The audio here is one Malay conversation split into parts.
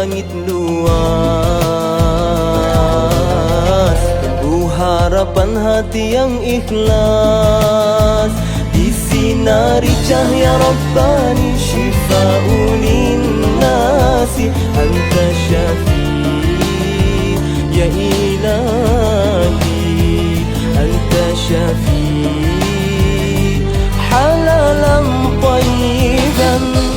langit luas. Harapan hati yang ikhlas disinari cahaya Rabbani, syifa'ulin nasi. Anta syafi ya ilahi, anta syafi halalan tayyiban.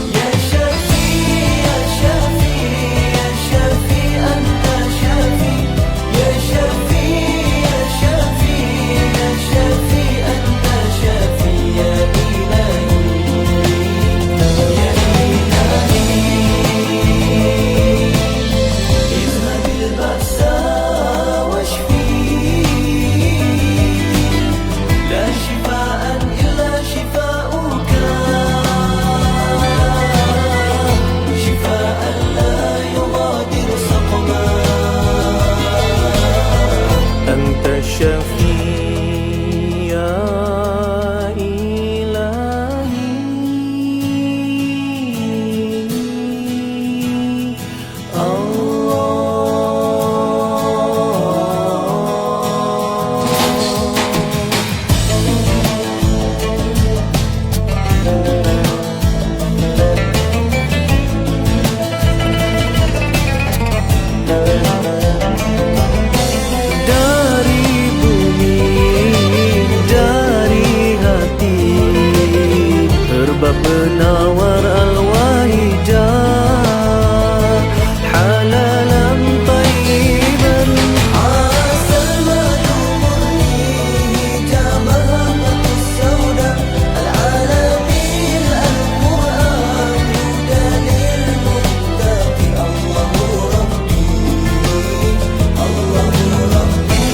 Penawar al-wahijah halalan tayyiban. Asal madu murni jamahatus sauda al-alamin al-Quran dalil muttaqi. Allahu Rabbi, Allahu Rabbi.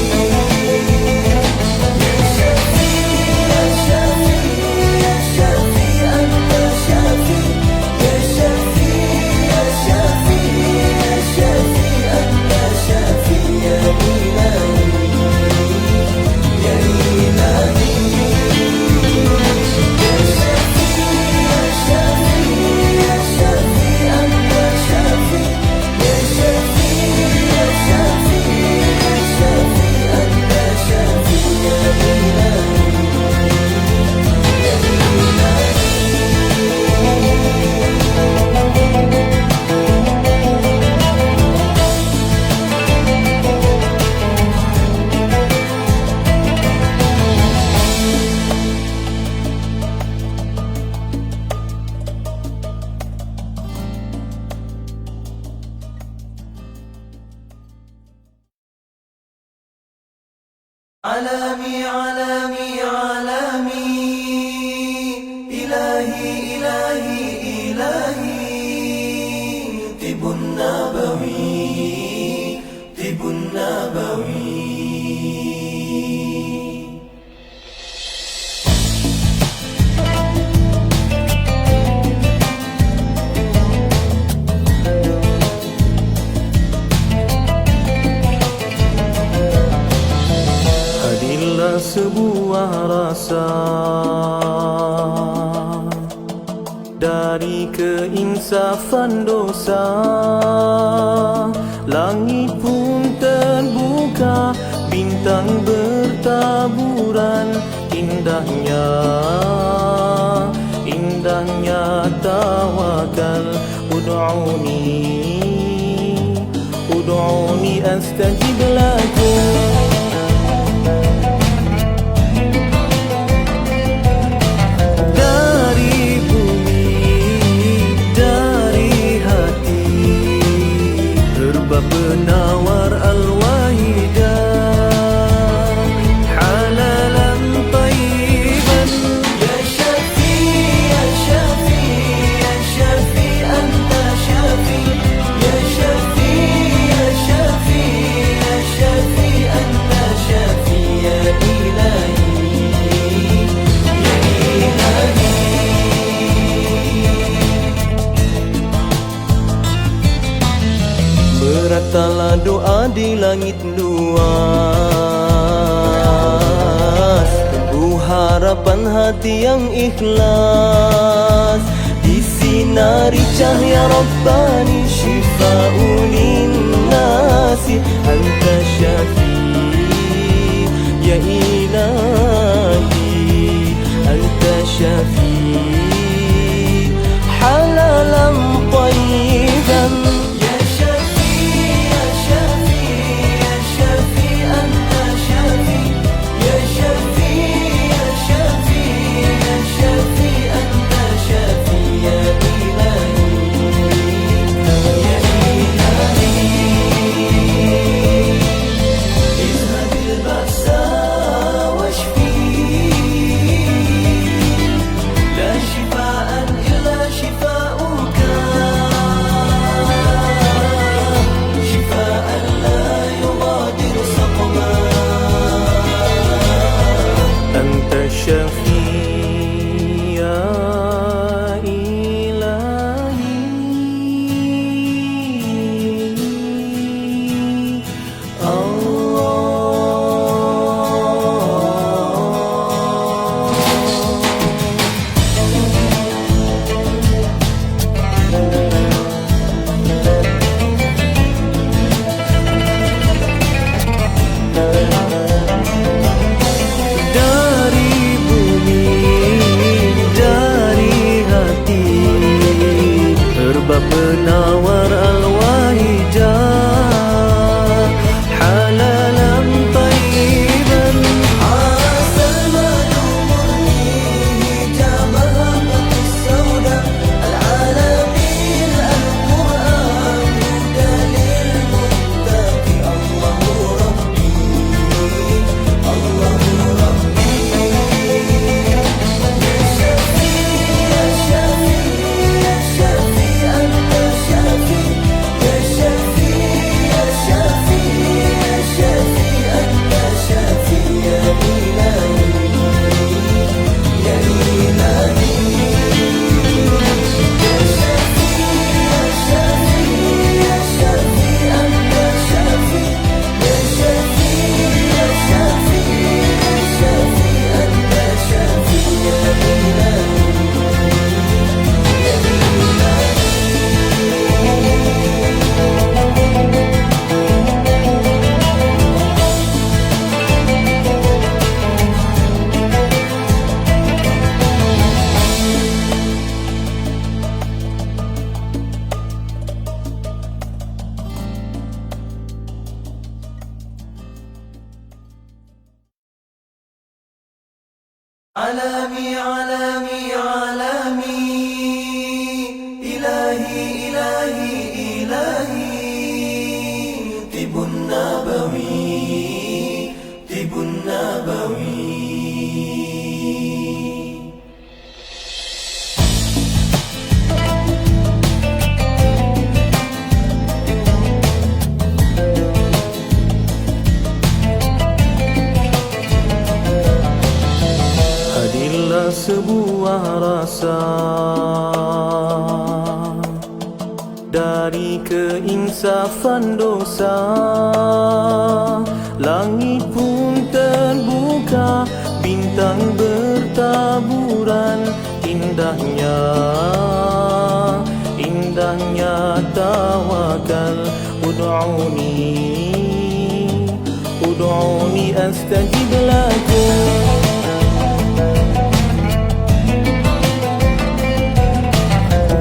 Alami, alami, alami, ilahi, ilahi, ilahi. Tibun nabawi, tibun nabawi. Sebuah rasa dari keinsafan dosa, langit pun terbuka, bintang bertaburan. Indahnya, indahnya tawakal. Ud'uni, ud'uni astajib lakum. Penawar al-wahijah halalan tayyiban. Ya syafi, ya syafi, ya syafi, anta syafi. Ya syafi, ya syafi, ya syafi, anta syafi. Ya ilahi, ya ilahi. Beratalah doa di langit luas, harapan hati yang ikhlas. sinari cahaya Rabbani, syifa'un linnasi, anta syafi ya ilahi, anta syafi halalan tayyiban. Ya syafi ya syafi ya syafi, anta syafi ya syafi ya syafi ya syafi, anta syafi ya ilahi ya ilahi. Izhabil ba'sa washfi, la shifaan illa shifauka, shifaan la yughadiru saqama. Anta syafi ya ilahi, Allah. Dari bumi, dari hati, herbab penawar al-wahijah, halalan tayyiban. Asal madu murni, hijabah batis sauda, al-alamin al-Qur'an, dalil muttaqi. Allahu Rabbi, Allahu Rabbi. Ya Syafi ya Syafi ya Syafi, anta Syafi ya Syafi ya Syafi ya Syafi, anta Syafi ya ilahi ya ilahi. Ya Syafi ya Syafi ya Syafi, anta Syafi ya Syafi ya Syafi ya Syafi, anta Syafi ya ilahi ya ilahi. Alami alami alami, ilahi ilahi ilahi, tibun nabawi, tibun nabawi. Hadirlah sebuah rasa dari keinsafan dosa, langit pun terbuka, bintang bertaburan, indahnya indahnya tawakal. Ud'uni astajib lakum.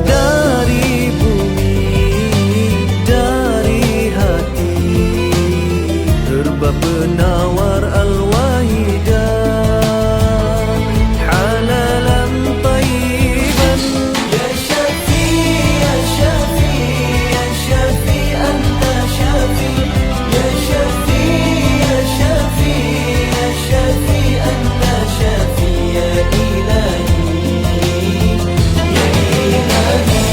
Dari bumi, dari hati, herbab penawar al-wahijah, halalan tayyiban. Ya Syafi ya Syafi ya Syafi, anta Syafi ya Syafi ya Syafi ya Syafi, anta Syafi ya ilahi ya ilahi.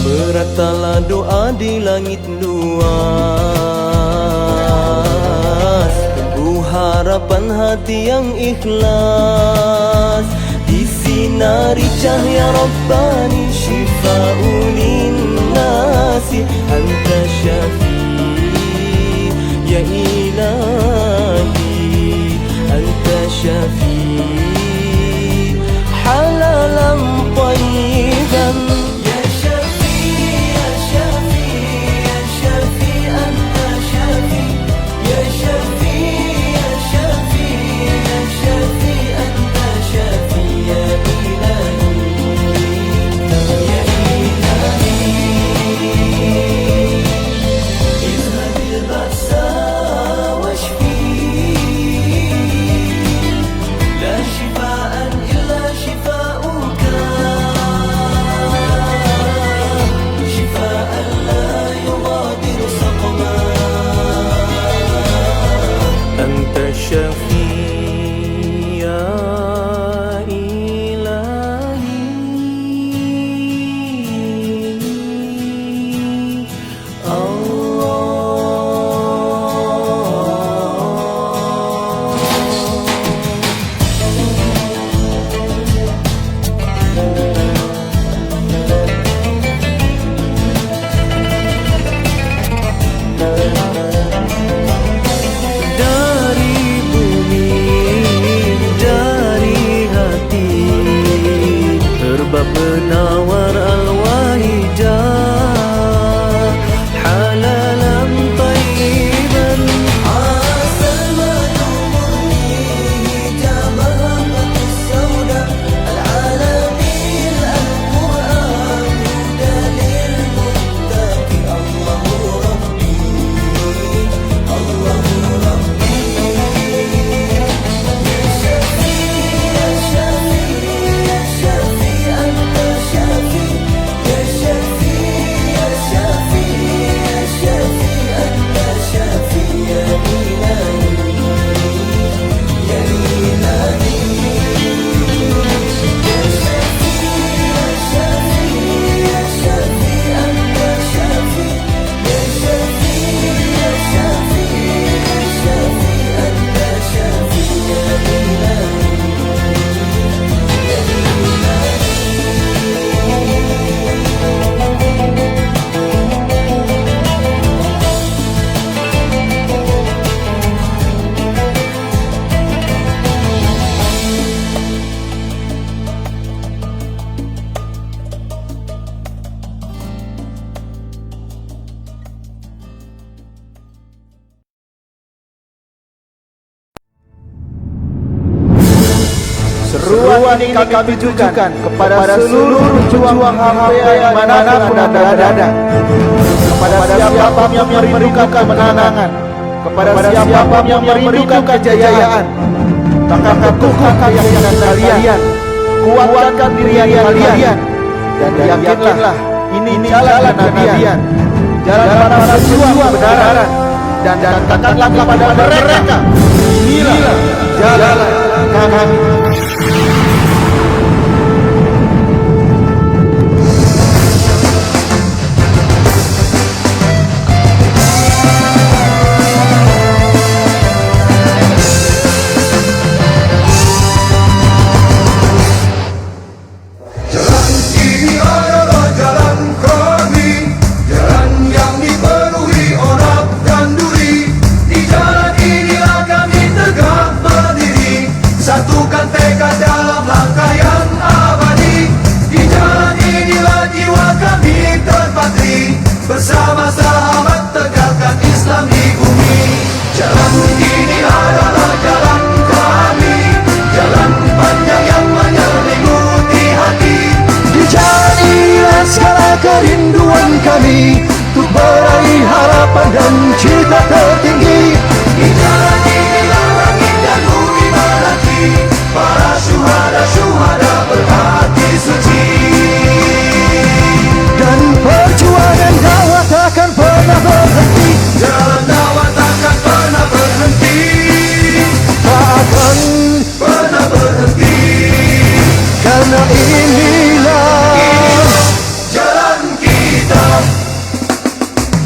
Meratalah doa di langit luas, tunggu harapan hati yang ikhlas, disinari cahaya Rabbani, syifa'un linnasi, anta syafi ya ilahi, anta syafi Dari bumi, dari hati, herbab penawar al-wahijah, halalan tayyiban. Asal madu murni, hijabah mahabatus sauda, al-alamin al-Quran, hudalil muttaqi. Allahu Rabbi, Allahu Rabbi. Ya Shafi, ya Shafi, anta Shafi. Ya Shafi, ya Shafi, ya Shafi, anta Shafi. Ya Ilahi, ya Ilahi. Ya Shafi, ya Shafi, ya Shafi, anta Shafi. Ya Shafi, ya Shafi, ya Shafi, anta Shafi. Ya Ilahi, ya Seruan ini kami tujukan kepada seluruh pejuang HPA manapun Anda berada, kepada siapapun yang merindukan kemenangan, kepada siapapun yang merindukan kejayaan. Takkan teguhkan keyakinan kalian, kuatkan diri kalian, dan yakinlah ini jalan kenabian, jalan para pejuang kebenaran, dan katakanlah kepada mereka, inilah jalan kami. Satukan tekad dalam langkah yang abadi. Di jalan inilah jiwa kami terpatri. Bersama sahabat tegakkan Islam di bumi. Jalan ini adalah jalan kami, jalan panjang yang menyelimuti hati. Di jalan inilah segala kerinduan kami, untuk meraih harapan dan cita tertinggi. Di jalan inilah langit dan bumi menanti para syuhada-syuhada berhati suci. Dan perjuangan dakwah takkan pernah berhenti. Jalan dakwah takkan pernah berhenti. Takkan pernah berhenti. Karena inilah jalan kita.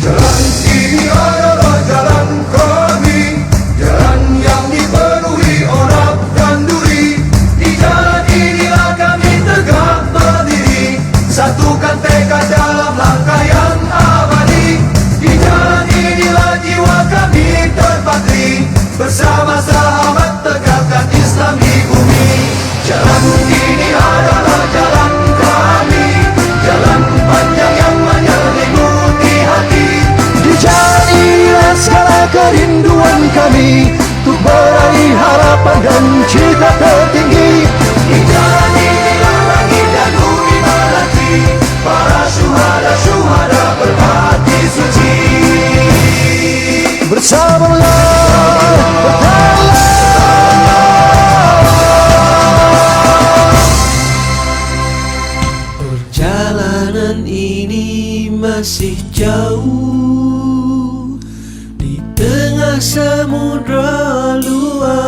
Jalan ini adalah jalan kami, jalan yang dipenuhi orak dan duri. Di jalan inilah kami tegak berdiri, satukan tekad dalam langkah yang abadi. Di jalan inilah jiwa kami terpatri, bersama sahabat tegakkan Islam di bumi. Jalan ini adalah jalan kami, jalan panjang yang menyelimuti hati. Di jalan inilah segala kerinduan kami, untuk meraih harapan dan cita tertinggi. Di jalan inilah langit dan bumi menanti para syuhada-syuhada berhati suci. Bersamalah, perjalanan ini masih jauh di tengah samudra luas,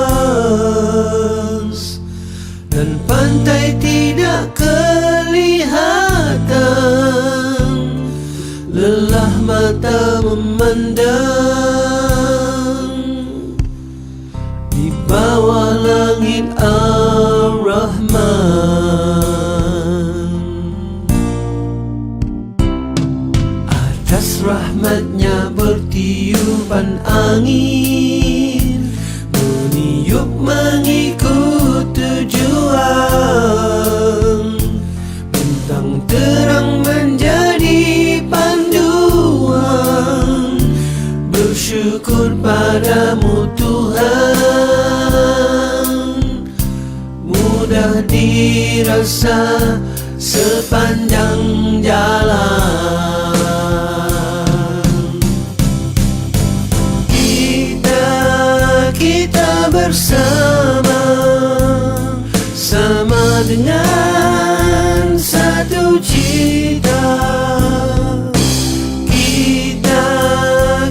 dan pantai tidak kelihatan, lelah mata memandang di bawah langit Ar-Rahman. Ada Deras rahmatnya bertiupan angin, meniup mengikut tujuan. Bintang terang menjadi panduan, bersyukur padamu Tuhan. Mudah dirasa sepanjang jalan. Kita bersama, sama dengan satu cita.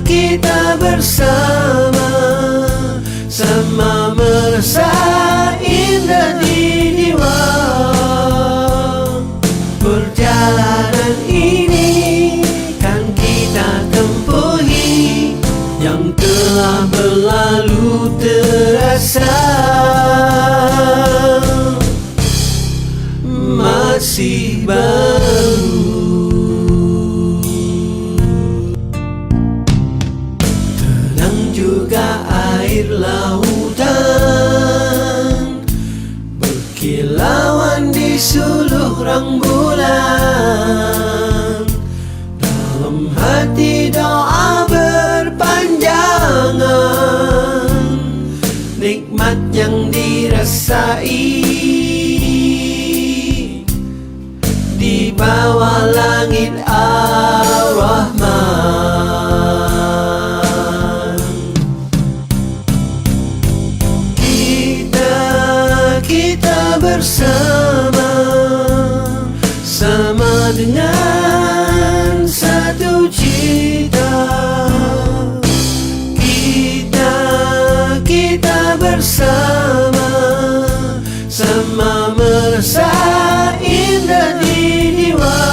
Kita bersama, sama merasa indah di jiwa. Perjalanan ini kan kita tempuhi, yang telah berlalu terasa masih baru. Tenang juga air lautan, berkilauan di suluh rembulan. Dalam hati doa berpanjangan, nikmat yang dirasai di bawah langit Ar-Rahman. Kita bersama, sama dengan satu cita. Kita bersama, sama merasa indah di jiwa.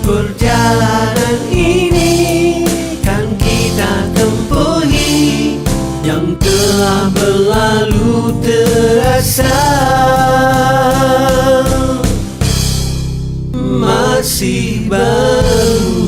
Perjalanan ini kan kita tempuhi, yang telah berlalu terasa masih baru.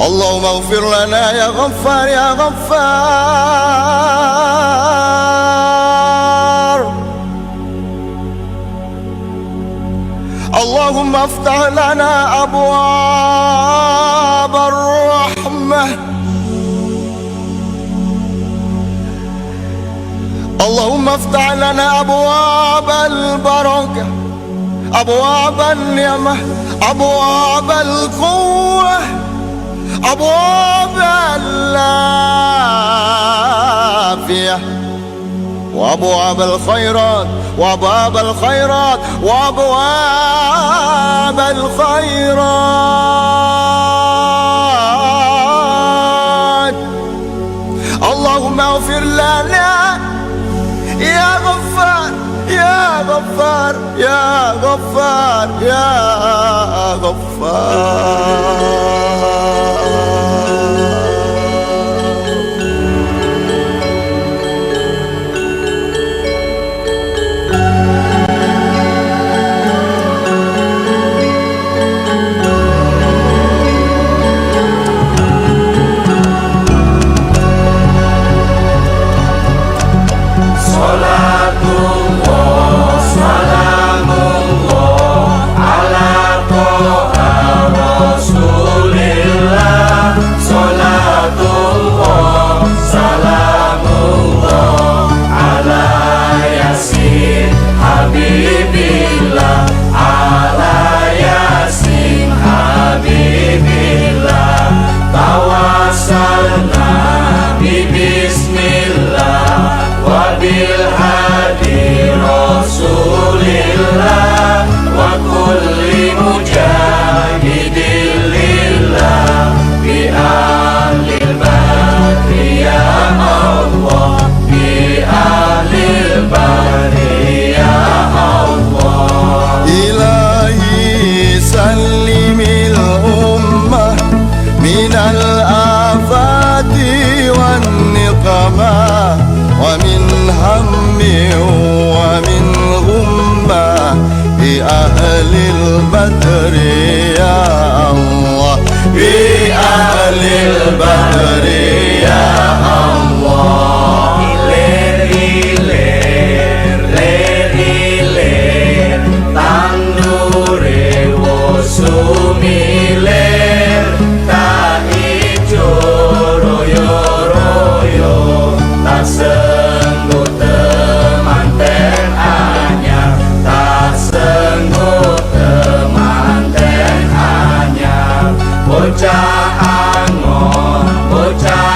اللهم اغفر لنا يا غفار يا غفار. افتح لنا أبواب الرحمة اللهم افتح لنا أبواب البركة أبواب النعمة أبواب القوة أبواب العافية وأبواب الخيرات وأبواب الخيرات وأبواب الخيرات اللهم اغفر لنا يا غفار يا غفار يا غفار يا غفار ومن هم ومن غمة بأهل البدر يا الله بأهل البدر يا الله ilir tandure wosumilir tak ijo royo-royo tak sengguh temanten anyar tak sengguh temanten anyar bocah angon bocah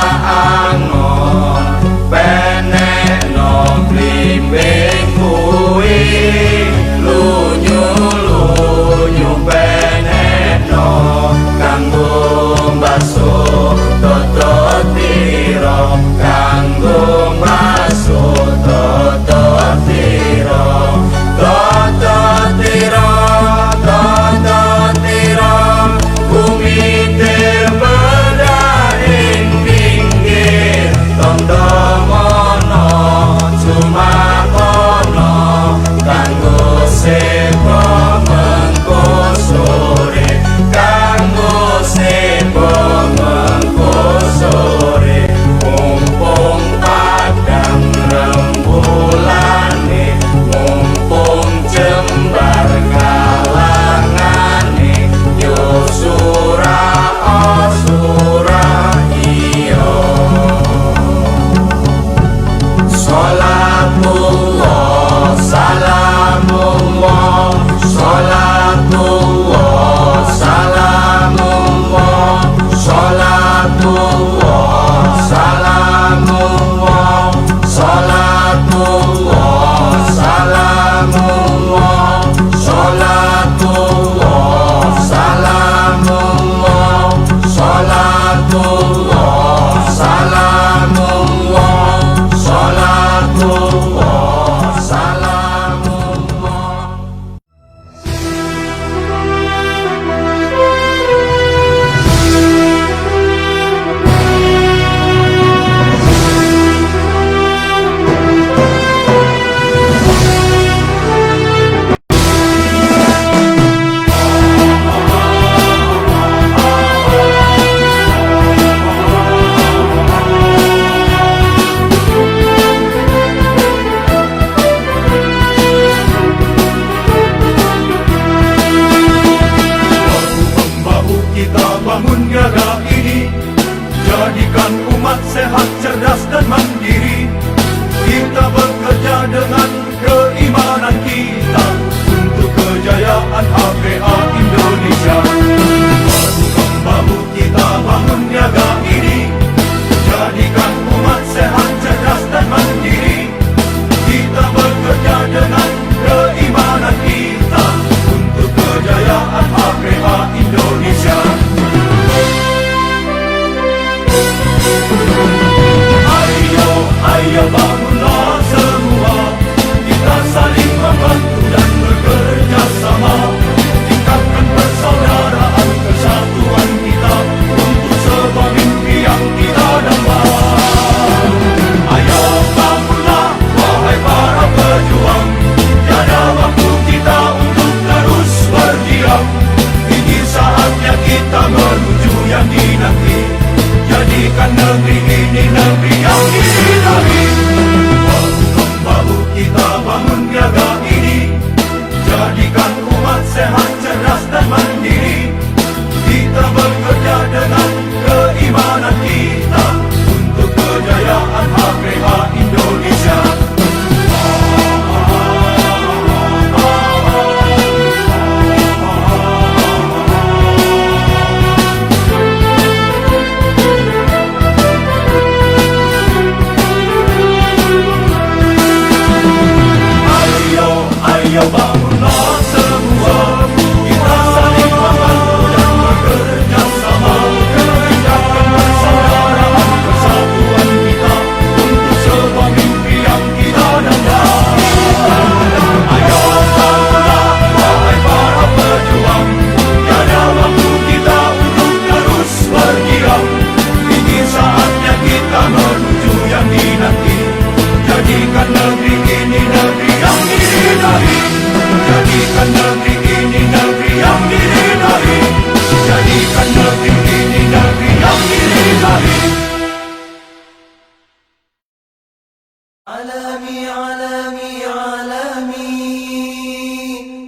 عالمي عالمي عالمي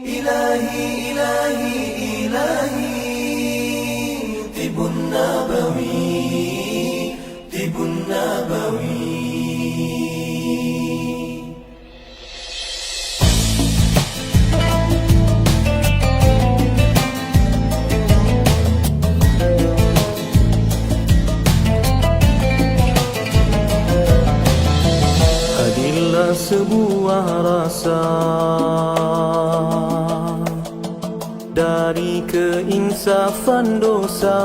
إلهي إلهي إلهي طب النبوي طب النبوي sebuah rasa dari keinsafan dosa,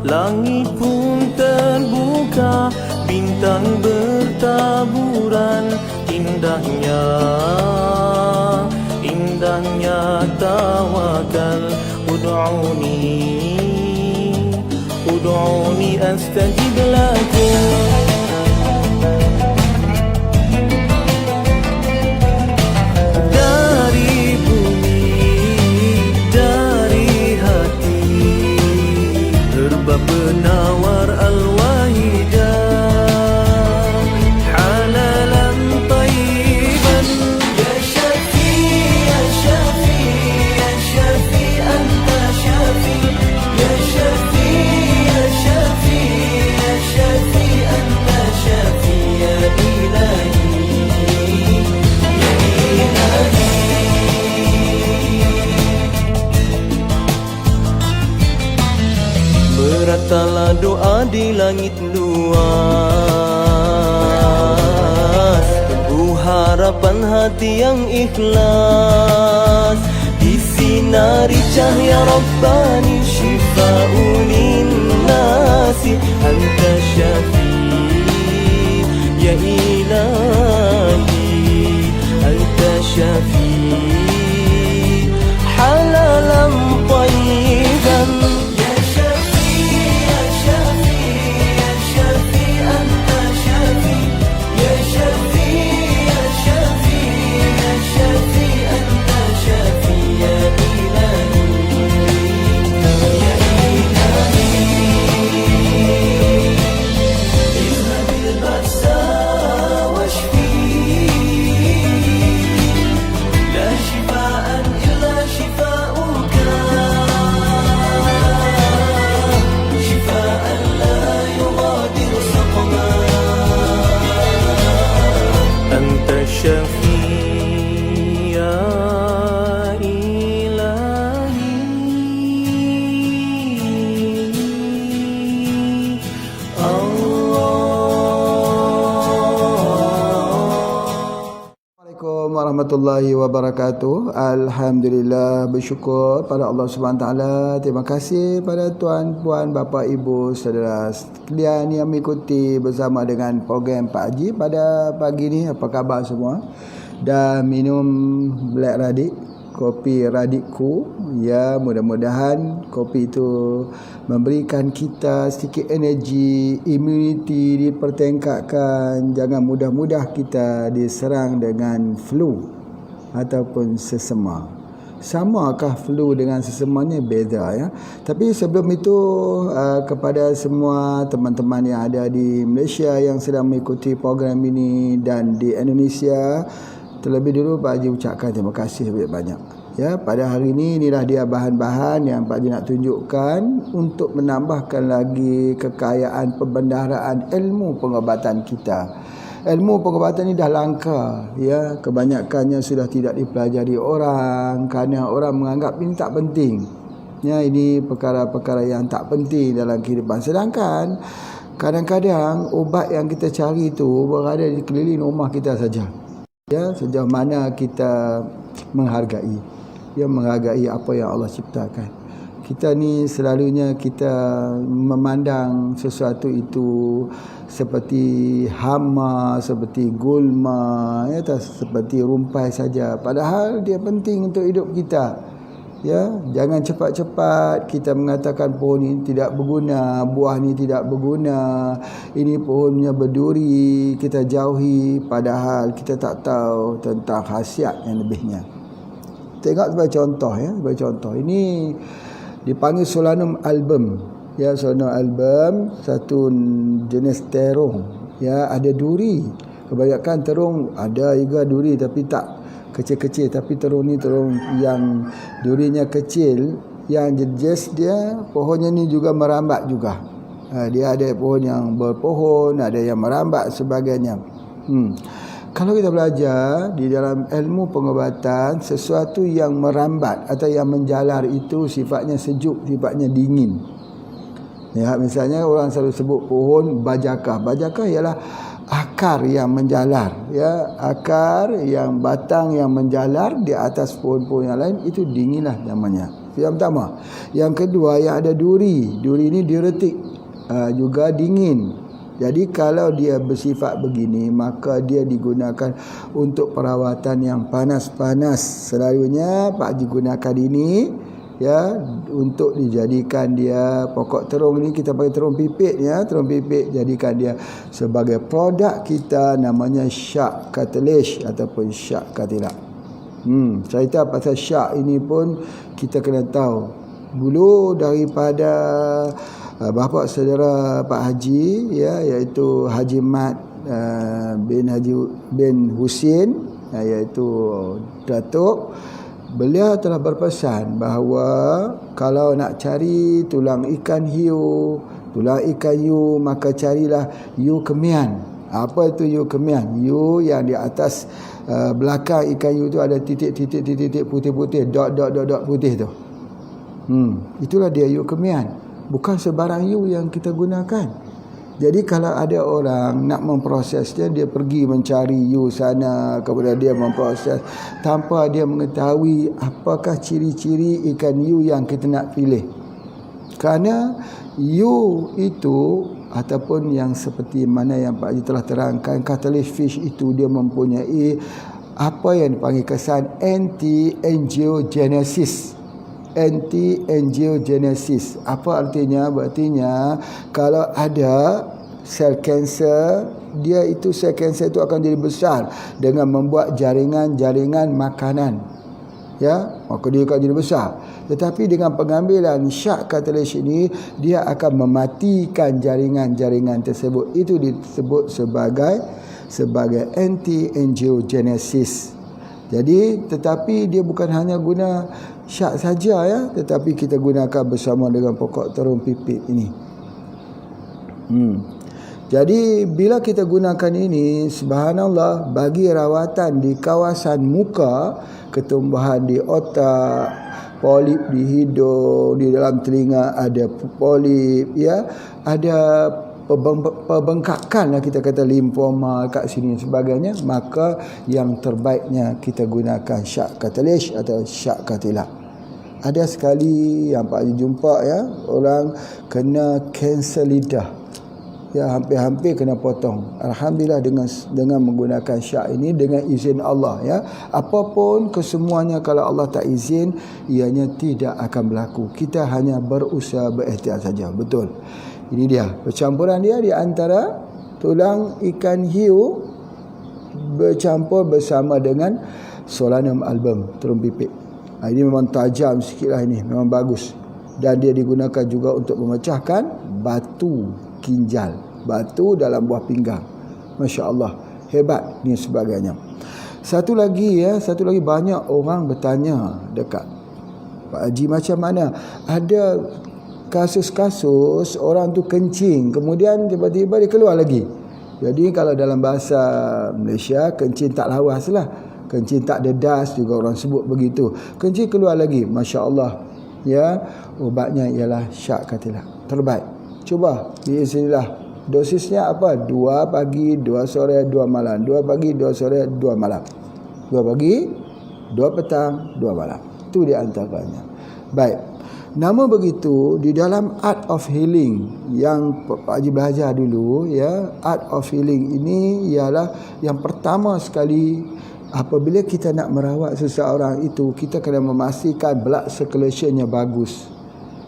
langit pun terbuka, bintang bertaburan, indahnya indahnya tawakal. Ud'uni astajib lakum. Penawar al-wahidah halalan tayyiban. Ya Syafi, Ya Syafi, Ya Syafi, Anta Syafi. Ya Syafi, Ya Syafi, Ya Syafi, Anta Syafi. Ya Ilahi, Ya Ilahi. Beratalah doa di langit luas, tunggu harapan hati yang ikhlas. Disinari cahaya Rabbani, syifa'un linnasi. Anta Syafi, Ya Ilahi, Anta Syafi, halalan tayyiban. Warahmatullahi wabarakatuh. Alhamdulillah, bersyukur pada Allah Subhanahu taala. Terima kasih pada tuan puan bapa ibu saudara sekalian yang mengikuti bersama dengan program Pak Haji pada pagi ni. Apa khabar semua? Dah minum black radik, kopi radikku. Ya, mudah-mudahan kopi itu memberikan kita sedikit energi, immunity dipertingkatkan. Jangan mudah-mudah kita diserang dengan flu ataupun sesama. Samakah flu dengan sesemanya? Beza ya. Tapi sebelum itu kepada semua teman-teman yang ada di Malaysia yang sedang mengikuti program ini dan di Indonesia, terlebih dulu Pak Haji ucapkan terima kasih banyak. Ya, pada hari ini inilah dia bahan-bahan yang Pak Haji nak tunjukkan untuk menambahkan lagi kekayaan pembendaharaan ilmu pengobatan kita. Ilmu pengobatan ini dah langka, ya, kebanyakannya sudah tidak dipelajari orang kerana orang menganggap ini tak penting. Ya, ini perkara-perkara yang tak penting dalam kehidupan. Sedangkan kadang-kadang obat yang kita cari itu berada di keliling rumah kita saja. Ya, sejauh mana kita menghargai apa yang Allah ciptakan. Kita ni selalunya kita memandang sesuatu itu seperti hama, seperti gulma, ya, seperti rumpai saja. Padahal dia penting untuk hidup kita. Ya, jangan cepat-cepat kita mengatakan pohon ini tidak berguna, buah ini tidak berguna, ini pohonnya berduri, kita jauhi, padahal kita tak tahu tentang khasiat yang lebihnya. Tengok sebagai contoh ya, sebagai contoh. Ini dipanggil Solanum album. Ya, Solanum album, satu jenis terung. Ya, ada duri. Kebanyakan terung ada juga duri tapi tak kecil-kecil, tapi terung ni terung yang durinya kecil, yang jenis dia pohonnya ni juga merambat juga. Dia ada pohon yang berpohon, ada yang merambat sebagainya. Kalau kita belajar di dalam ilmu pengobatan, sesuatu yang merambat atau yang menjalar itu sifatnya sejuk, sifatnya dingin. Ya, misalnya orang selalu sebut pohon bajakah. Bajakah ialah akar yang menjalar, ya, akar yang batang yang menjalar di atas pohon-pohon yang lain, itu dinginlah namanya. Yang pertama. Yang kedua, yang ada duri. Duri ini diretik, juga dingin. Jadi kalau dia bersifat begini, maka dia digunakan untuk perawatan yang panas-panas. Selalunya Pak Haji gunakan ini, ya, untuk dijadikan dia pokok terung ni kita pakai terung pipit, ya, terung pipit, jadikan dia sebagai produk kita, namanya syak cartilage ataupun syak cartilage. Cerita pasal syak ini pun kita kena tahu dulu daripada bapa saudara Pak Haji, ya, iaitu Haji Mat bin Husin, iaitu Datuk. Beliau telah berpesan bahawa kalau nak cari tulang ikan hiu, maka carilah hiu kemian. Apa itu hiu kemian? Hiu yang di atas belakang ikan hiu tu ada titik-titik putih-putih, dot putih tu. Itulah dia hiu kemian. Bukan sebarang hiu yang kita gunakan. Jadi kalau ada orang nak memprosesnya, dia pergi mencari hiu sana, kemudian dia memproses tanpa dia mengetahui apakah ciri-ciri ikan hiu yang kita nak pilih. Kerana hiu itu ataupun yang seperti mana yang Pak Haji telah terangkan, cartilage fish itu dia mempunyai apa yang dipanggil kesan anti-angiogenesis. Anti-angiogenesis. Apa artinya? Berartinya kalau ada sel kanser, dia itu sel kanser itu akan jadi besar dengan membuat jaringan-jaringan makanan. Ya, maka dia akan jadi besar. Tetapi dengan pengambilan syak cartilage ini, dia akan mematikan jaringan-jaringan tersebut. Itu disebut sebagai anti-angiogenesis. Jadi tetapi dia bukan hanya guna syak saja, ya, tetapi kita gunakan bersama dengan pokok terung pipit ini. Jadi bila kita gunakan ini, subhanallah, bagi rawatan di kawasan muka, ketumbuhan di otak, polip di hidung, di dalam telinga ada polip, ya, ada pembengkakan lah, kita kata limfoma kat sini sebagainya, maka yang terbaiknya kita gunakan syak cartilage atau syak cartilage. Ada sekali yang Pak Haji jumpa, ya, orang kena kanser lidah, ya, hampir-hampir kena potong. Alhamdulillah dengan menggunakan syak ini dengan izin Allah, ya. Apapun kesemuanya kalau Allah tak izin, ianya tidak akan berlaku. Kita hanya berusaha berikhtiar saja. Betul. Ini dia percampuran dia di antara tulang ikan hiu bercampur bersama dengan Solanum album, terung pipit. Ini memang tajam sikit lah, ini memang bagus. Dan dia digunakan juga untuk memecahkan batu ginjal, batu dalam buah pinggang. Masya Allah, hebat ni sebagainya. Satu lagi banyak orang bertanya dekat Pak Haji, macam mana ada kasus-kasus orang tu kencing, kemudian tiba-tiba dia keluar lagi. Jadi kalau dalam bahasa Malaysia, kencing tak lawas lah, kencing tak dedas juga orang sebut begitu. Kencing keluar lagi, Masya Allah, ya, ubatnya ialah syak cartilage. Terbaik. Cuba, biiznillah. Dosisnya apa? 2 pagi, 2 sore, 2 malam. 2 pagi, 2 sore, 2 malam. 2 pagi, 2 petang, 2 malam. Itu di antaranya. Baik. Nama begitu di dalam Art of Healing yang Pak Haji belajar dulu, ya, Art of Healing ini ialah yang pertama sekali apabila kita nak merawat seseorang itu, kita kena memastikan blood circulation-nya bagus.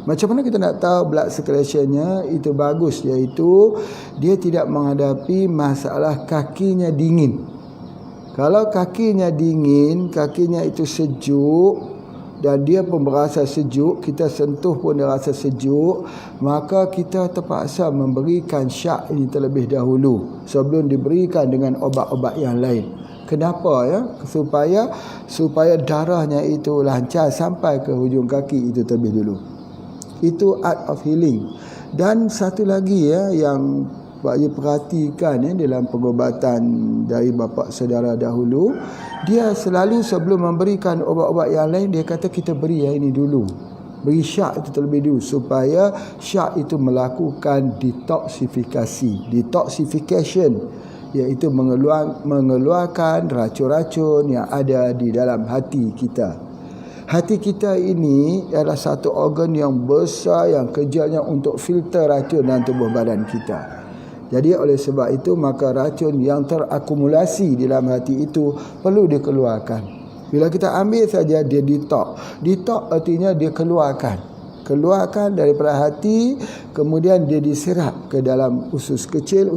Macam mana kita nak tahu blood circulation-nya itu bagus? Iaitu dia tidak menghadapi masalah kakinya dingin. Kalau kakinya dingin, kakinya itu sejuk, dan dia pun berasa sejuk, kita sentuh pun dia rasa sejuk, maka kita terpaksa memberikan syak ini terlebih dahulu sebelum diberikan dengan obat-obat yang lain. Kenapa ya? Supaya darahnya itu lancar sampai ke hujung kaki itu terlebih dulu. Itu art of healing. Dan satu lagi ya yang Pak Haji perhatikan dalam pengobatan dari bapa saudara dahulu, dia selalu sebelum memberikan obat-obat yang lain, dia kata kita beri yang ini dulu. Beri syak itu terlebih dulu supaya syak itu melakukan detoxification, iaitu mengeluarkan racun-racun yang ada di dalam hati kita. Hati kita ini adalah satu organ yang besar yang kerjanya untuk filter racun dalam tubuh badan kita. Jadi oleh sebab itu maka racun yang terakumulasi di dalam hati itu perlu dikeluarkan. Bila kita ambil saja dia detox. Detox artinya dia keluarkan daripada hati, kemudian dia diserap ke dalam usus kecil,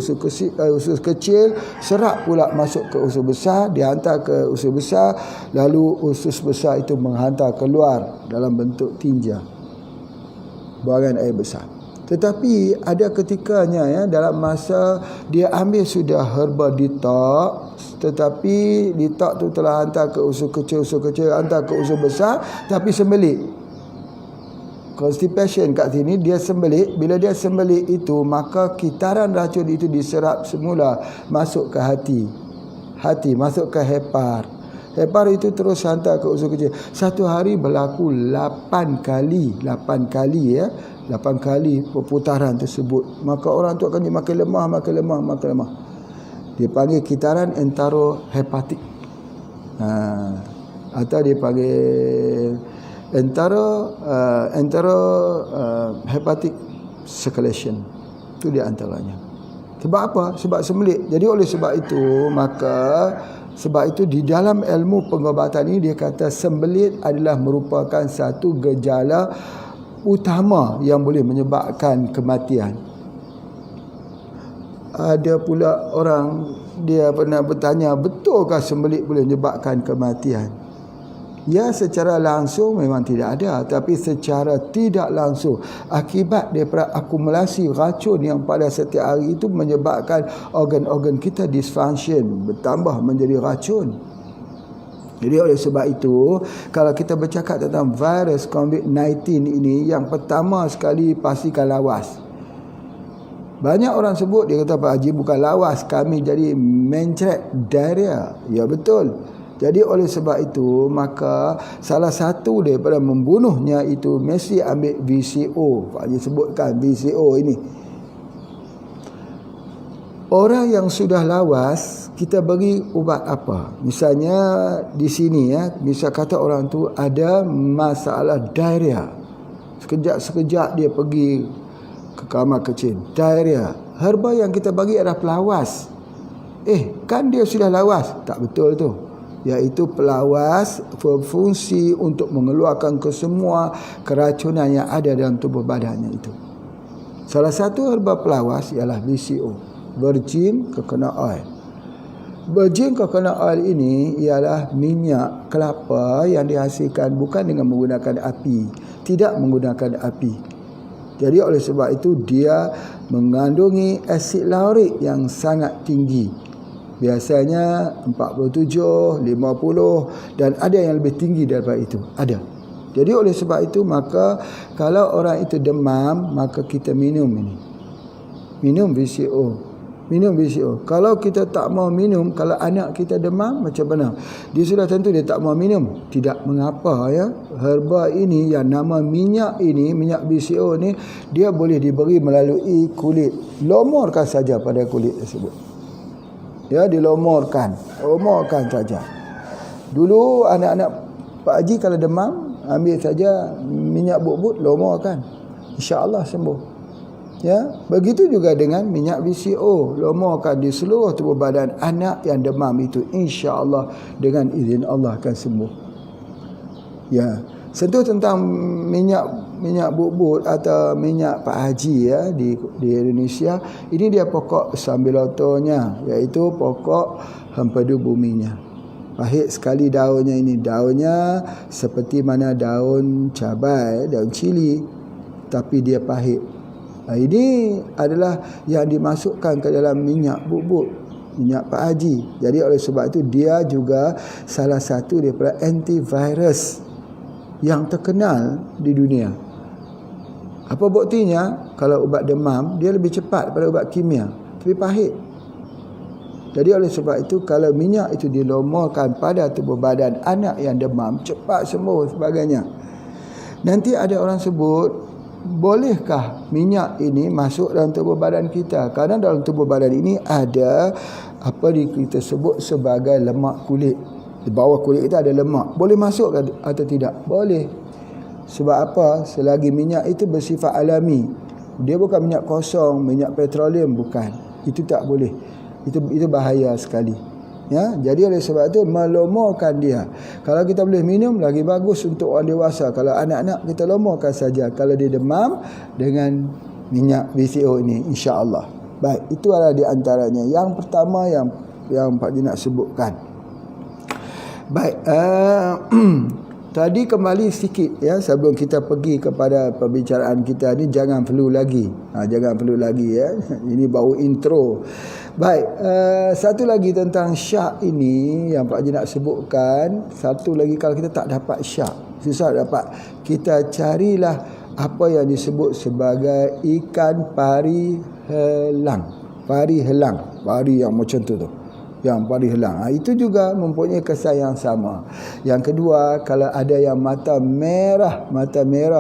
serap pula masuk ke usus besar, dihantar ke usus besar, lalu usus besar itu menghantar keluar dalam bentuk tinja, buangan air besar. Tetapi ada ketikanya ya, dalam masa dia ambil sudah herbal detox, tetapi detox tu telah hantar ke usus kecil, hantar ke usus besar, tapi sembelit. Constipation kat sini dia sembelit. Bila dia sembelit itu, maka kitaran racun itu diserap semula masuk ke hati masuk ke hepar itu terus hantar ke usus kecil. Satu hari berlaku 8 kali ya, 8 kali perputaran tersebut. Maka orang tu akan makin lemah. Dia panggil kitaran enterohepatik, atau dia panggil enterohepatic circulation. Itu dia antaranya. Sebab apa? Sebab sembelit. Jadi oleh sebab itu di dalam ilmu pengobatan ini dia kata sembelit adalah merupakan satu gejala utama yang boleh menyebabkan kematian. Ada pula orang dia pernah bertanya, betulkah sembelit boleh menyebabkan kematian? Ya, secara langsung memang tidak ada, tapi secara tidak langsung akibat daripada akumulasi racun yang pada setiap hari itu menyebabkan organ-organ kita dysfunction, bertambah menjadi racun. Jadi oleh sebab itu kalau kita bercakap tentang virus COVID-19 ini, yang pertama sekali pastikan lawas. Banyak orang sebut, dia kata Pak Haji bukan lawas, kami jadi mencret diarrhea. Ya betul. Jadi oleh sebab itu maka salah satu daripada membunuhnya itu mesti ambil VCO. Pak Haji sebutkan VCO ini. Orang yang sudah lawas kita bagi ubat apa? Misalnya di sini ya, misal kata orang tu ada masalah diarrhea. Sekejap dia pergi ke kamar kecil, diarrhea. Herba yang kita bagi adalah pelawas. Kan dia sudah lawas. Tak betul tu. Iaitu pelawas berfungsi untuk mengeluarkan kesemua keracunan yang ada dalam tubuh badannya itu. Salah satu herba pelawas ialah VCO, virgin coconut oil. Virgin coconut oil ini ialah minyak kelapa yang dihasilkan bukan dengan menggunakan api, tidak menggunakan api. Jadi oleh sebab itu dia mengandungi asid laurik yang sangat tinggi. Biasanya 47, 50 dan ada yang lebih tinggi daripada itu. Ada. Jadi oleh sebab itu maka kalau orang itu demam, maka kita minum ini. Minum VCO. Kalau kita tak mau minum, kalau anak kita demam macam mana? Dia sudah tentu dia tak mau minum. Tidak mengapa ya. Herba ini yang nama minyak ini, minyak VCO ni, dia boleh diberi melalui kulit. Lomorkan saja pada kulit tersebut. Ya, dilomorkan saja. Dulu anak-anak Pak Haji kalau demam, ambil saja minyak bubut, lomorkan. InsyaAllah sembuh. Ya, begitu juga dengan minyak VCO, lomorkan di seluruh tubuh badan anak yang demam itu, insya-Allah dengan izin Allah akan sembuh. Ya, sentuh tentang minyak bubut atau minyak Pak Haji ya di Indonesia, ini dia pokok sambilotonya, iaitu pokok hempedu buminya. Pahit sekali daunnya ini. Daunnya seperti mana daun cabai, daun cili, tapi dia pahit. Ini adalah yang dimasukkan ke dalam minyak bubuk, minyak Pak Haji. Jadi oleh sebab itu dia juga salah satu daripada antivirus yang terkenal di dunia. Apa buktinya? Kalau ubat demam, dia lebih cepat daripada ubat kimia, tapi pahit. Jadi oleh sebab itu, kalau minyak itu dilomorkan pada tubuh badan anak yang demam, cepat sembuh sebagainya. Nanti ada orang sebut, bolehkah minyak ini masuk dalam tubuh badan kita? Kerana dalam tubuh badan ini ada apa kita sebut sebagai lemak kulit. Di bawah kulit kita ada lemak. Boleh masuk atau tidak? Boleh. Sebab apa? Selagi minyak itu bersifat alami. Dia bukan minyak kosong, minyak petroleum, bukan. Itu tak boleh. Itu bahaya sekali. Ya, jadi oleh sebab itu melomorkan dia. Kalau kita boleh minum, lagi bagus untuk orang dewasa. Kalau anak-anak, kita lomorkan saja. Kalau dia demam, dengan minyak VCO ini, insya-Allah. Baik, itu adalah di antaranya. Yang pertama yang Pak Haji nak sebutkan. Baik, tadi kembali sikit ya, sebelum kita pergi kepada pembicaraan kita ni, jangan flu lagi. Jangan flu lagi ya. Ini baru intro. Baik, satu lagi tentang syak ini yang Pak Haji nak sebutkan. Satu lagi, kalau kita tak dapat syak, susah dapat, kita carilah apa yang disebut sebagai ikan pari helang. Pari helang, pari yang macam tu, yang pari helang. Itu juga mempunyai kesan yang sama. Yang kedua, kalau ada yang mata merah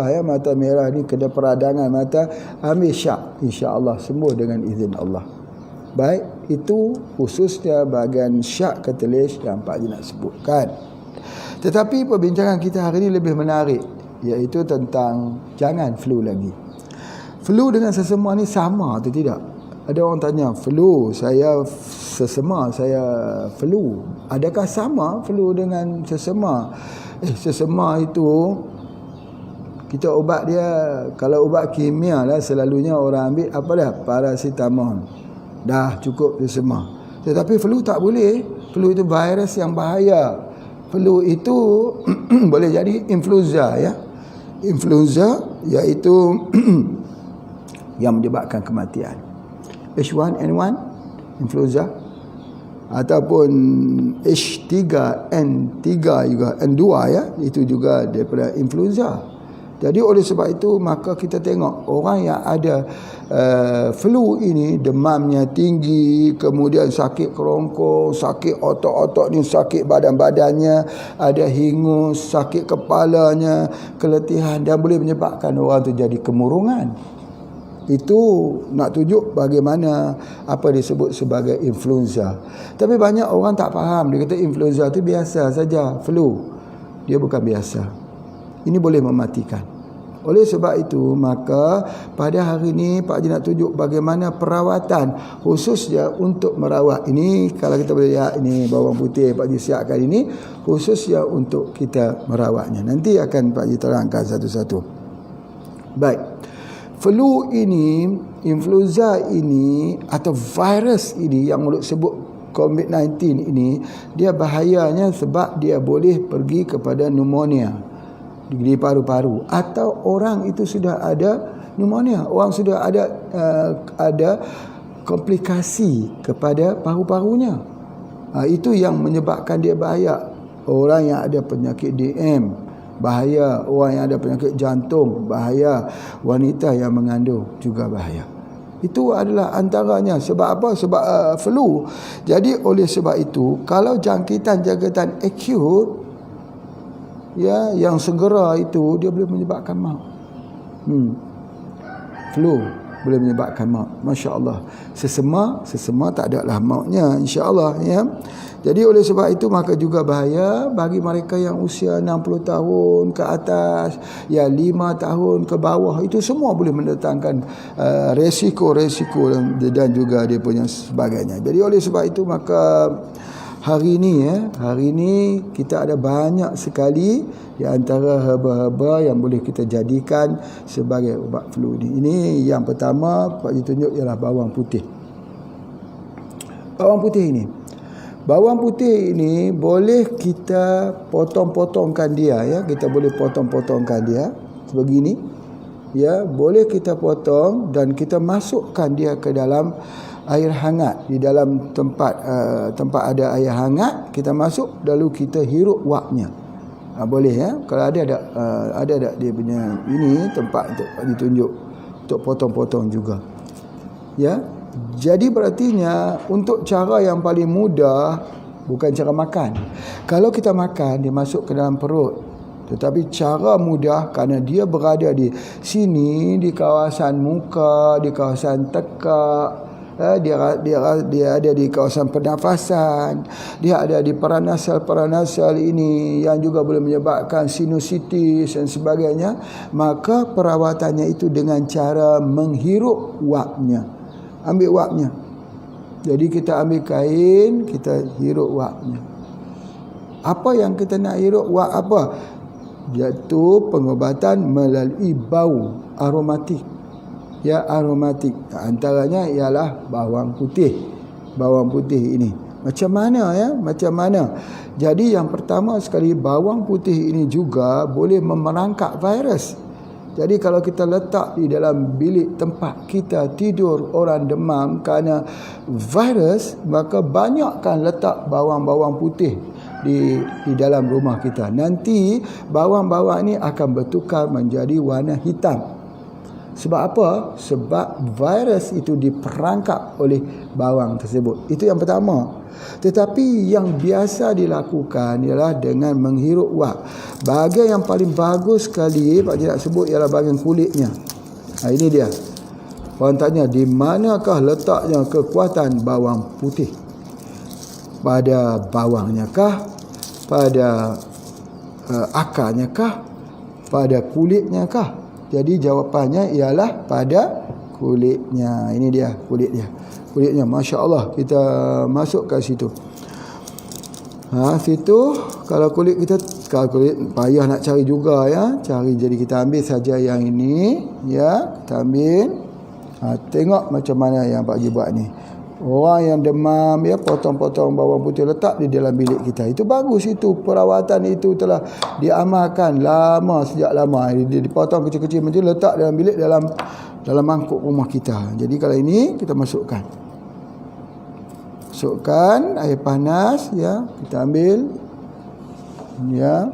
ya, mata merah ni kena peradangan mata, ambil syak, insya-Allah sembuh dengan izin Allah. Baik, itu khususnya bahagian syak ketelis yang Pak Haji nak sebutkan. Tetapi perbincangan kita hari ini lebih menarik, iaitu tentang jangan flu lagi. Flu dengan sesama ni sama atau tidak? Ada orang tanya, flu, saya sesama, saya flu. Adakah sama flu dengan sesama? Sesama itu, kita ubat dia, kalau ubat kimia lah, selalunya orang ambil apa dah? Paracetamol. Dah cukup sesama. Tetapi flu tak boleh. Flu itu virus yang bahaya. Flu itu boleh jadi influenza ya. Influenza iaitu yang menyebabkan kematian. H1N1 influenza, ataupun H3N3 juga, N2 ya, itu juga daripada influenza. Jadi oleh sebab itu, maka kita tengok orang yang ada flu ini, demamnya tinggi, kemudian sakit kerongkong, sakit otot-otot ni, sakit badan-badannya, ada hingus, sakit kepalanya, keletihan, dan boleh menyebabkan orang tu jadi kemurungan. Itu nak tunjuk bagaimana apa disebut sebagai influenza. Tapi banyak orang tak faham. Dia kata influenza tu biasa saja, flu. Dia bukan biasa. Ini boleh mematikan. Oleh sebab itu, maka pada hari ini Pak Haji nak tunjuk bagaimana perawatan khususnya untuk merawat. Ini kalau kita boleh lihat, ini bawang putih Pak Haji siapkan ini khususnya untuk kita merawatnya. Nanti akan Pak Haji terangkan satu-satu. Baik. Flu ini, influenza ini, atau virus ini yang mulut sebut COVID-19 ini, dia bahayanya sebab dia boleh pergi kepada pneumonia di paru-paru, atau orang itu sudah ada pneumonia, orang sudah ada komplikasi kepada paru-parunya. Itu yang menyebabkan dia bahaya. Orang yang ada penyakit DM bahaya, orang yang ada penyakit jantung bahaya, wanita yang mengandung juga bahaya. Itu adalah antaranya. Sebab apa? Sebab flu. Jadi oleh sebab itu, kalau jangkitan-jangkitan akut ya, yang segera itu, dia boleh menyebabkan maut. Flu boleh menyebabkan maut. Masya-Allah. Sesama tak ada lah mautnya, insya-Allah ya. Jadi oleh sebab itu, maka juga bahaya bagi mereka yang usia 60 tahun ke atas, ya 5 tahun ke bawah. Itu semua boleh mendatangkan resiko-resiko dan juga dia punya sebagainya. Jadi oleh sebab itu, maka hari ini kita ada banyak sekali di antara herba-herba yang boleh kita jadikan sebagai ubat flu ni. Ini yang pertama Pak Haji tunjuk ialah bawang putih. Bawang putih ini, Bawang putih ini boleh kita potong-potongkan dia, ya. Kita boleh potong-potongkan dia sebegini, ya. Boleh kita potong dan kita masukkan dia ke dalam air hangat. Di dalam tempat ada air hangat, kita masuk lalu kita hirup wapnya. Boleh, ya. Kalau ada dia punya ini tempat untuk ditunjuk untuk potong-potong juga, ya. Jadi berartinya untuk cara yang paling mudah, bukan cara makan. Kalau kita makan, dia masuk ke dalam perut. Tetapi cara mudah kerana dia berada di sini, di kawasan muka, di kawasan tekak, dia ada di kawasan pernafasan, dia ada di peranasal ini yang juga boleh menyebabkan sinusitis dan sebagainya. Maka perawatannya itu dengan cara menghirup wapnya. Ambil wapnya. Jadi kita ambil kain, kita hirup wapnya. Apa yang kita nak hirup? Wap apa? Iaitu pengobatan melalui bau aromatik. Ya, aromatik. Antaranya ialah bawang putih. Bawang putih ini. Macam mana, ya? Macam mana? Jadi yang pertama sekali, bawang putih ini juga boleh memerangkap virus. Jadi kalau kita letak di dalam bilik tempat kita tidur orang demam kerana virus, maka banyakkan letak bawang-bawang putih di dalam rumah kita. Nanti bawang-bawang ini akan bertukar menjadi warna hitam. Sebab apa? Sebab virus itu diperangkap oleh bawang tersebut. Itu yang pertama. Tetapi yang biasa dilakukan ialah dengan menghirup wap. Bahagian yang paling bagus sekali Pak Cik nak sebut ialah bahagian kulitnya. Ini dia. Orang tanya, di manakah letaknya kekuatan bawang putih? Pada bawangnya kah? Pada akarnya kah? Pada kulitnya kah? Jadi jawapannya ialah pada kulitnya. Ini dia kulitnya. Kulitnya, Masya Allah, kita masuk ke situ. Situ kalau kulit kita, kalau kulit payah nak cari juga, ya. Cari, jadi kita ambil saja yang ini, ya. Kita ambil. Tengok macam mana yang Pak Haji buat ni. Orang yang demam, ya, potong-potong bawang putih letak di dalam bilik kita. Itu bagus itu. Perawatan itu telah diamalkan lama, sejak lama. Dipotong kecil-kecil macam letak dalam bilik, dalam mangkuk rumah kita. Jadi kalau ini kita masukkan air panas, ya. Kita ambil, ya.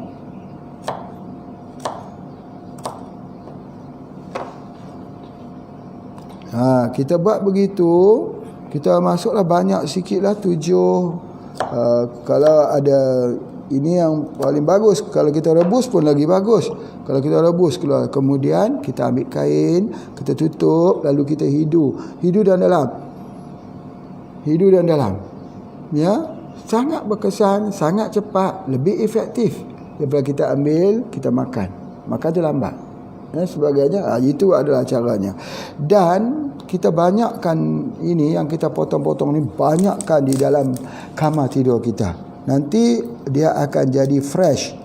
Kita buat begitu. Kita masuklah banyak sikitlah, 7. Kalau ada, ini yang paling bagus. Kalau kita rebus pun lagi bagus. Kalau kita rebus keluar, kemudian kita ambil kain, kita tutup, lalu kita hidu dan dalam, ya. Sangat berkesan, sangat cepat, lebih efektif daripada kita ambil, kita makan tu lambat, ya, sebagainya. Itu adalah caranya. Dan kita banyakkan ini, yang kita potong-potong ni, banyakkan di dalam kamar tidur kita. Nanti dia akan jadi fresh.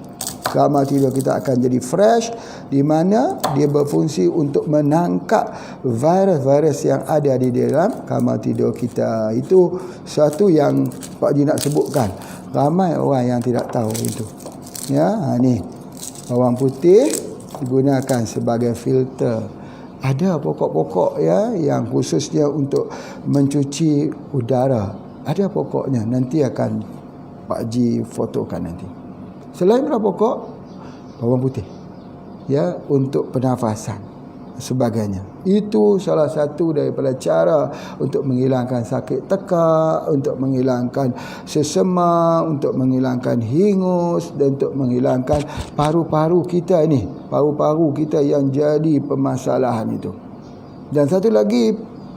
Kamar tidur kita akan jadi fresh, di mana dia berfungsi untuk menangkap virus-virus yang ada di dalam kamar tidur kita. Itu satu yang Pak Haji nak sebutkan. Ramai orang yang tidak tahu itu. Ya, ni bawang putih digunakan sebagai filter. Ada pokok-pokok, ya, yang khususnya untuk mencuci udara. Ada pokoknya, nanti akan Pak Haji fotokan nanti. Selain daripada pokok, bawang putih, ya, untuk pernafasan sebagainya. Itu salah satu daripada cara untuk menghilangkan sakit tekak, untuk menghilangkan sesema, untuk menghilangkan hingus, dan untuk menghilangkan paru-paru kita ini, paru-paru kita yang jadi permasalahan itu. Dan satu lagi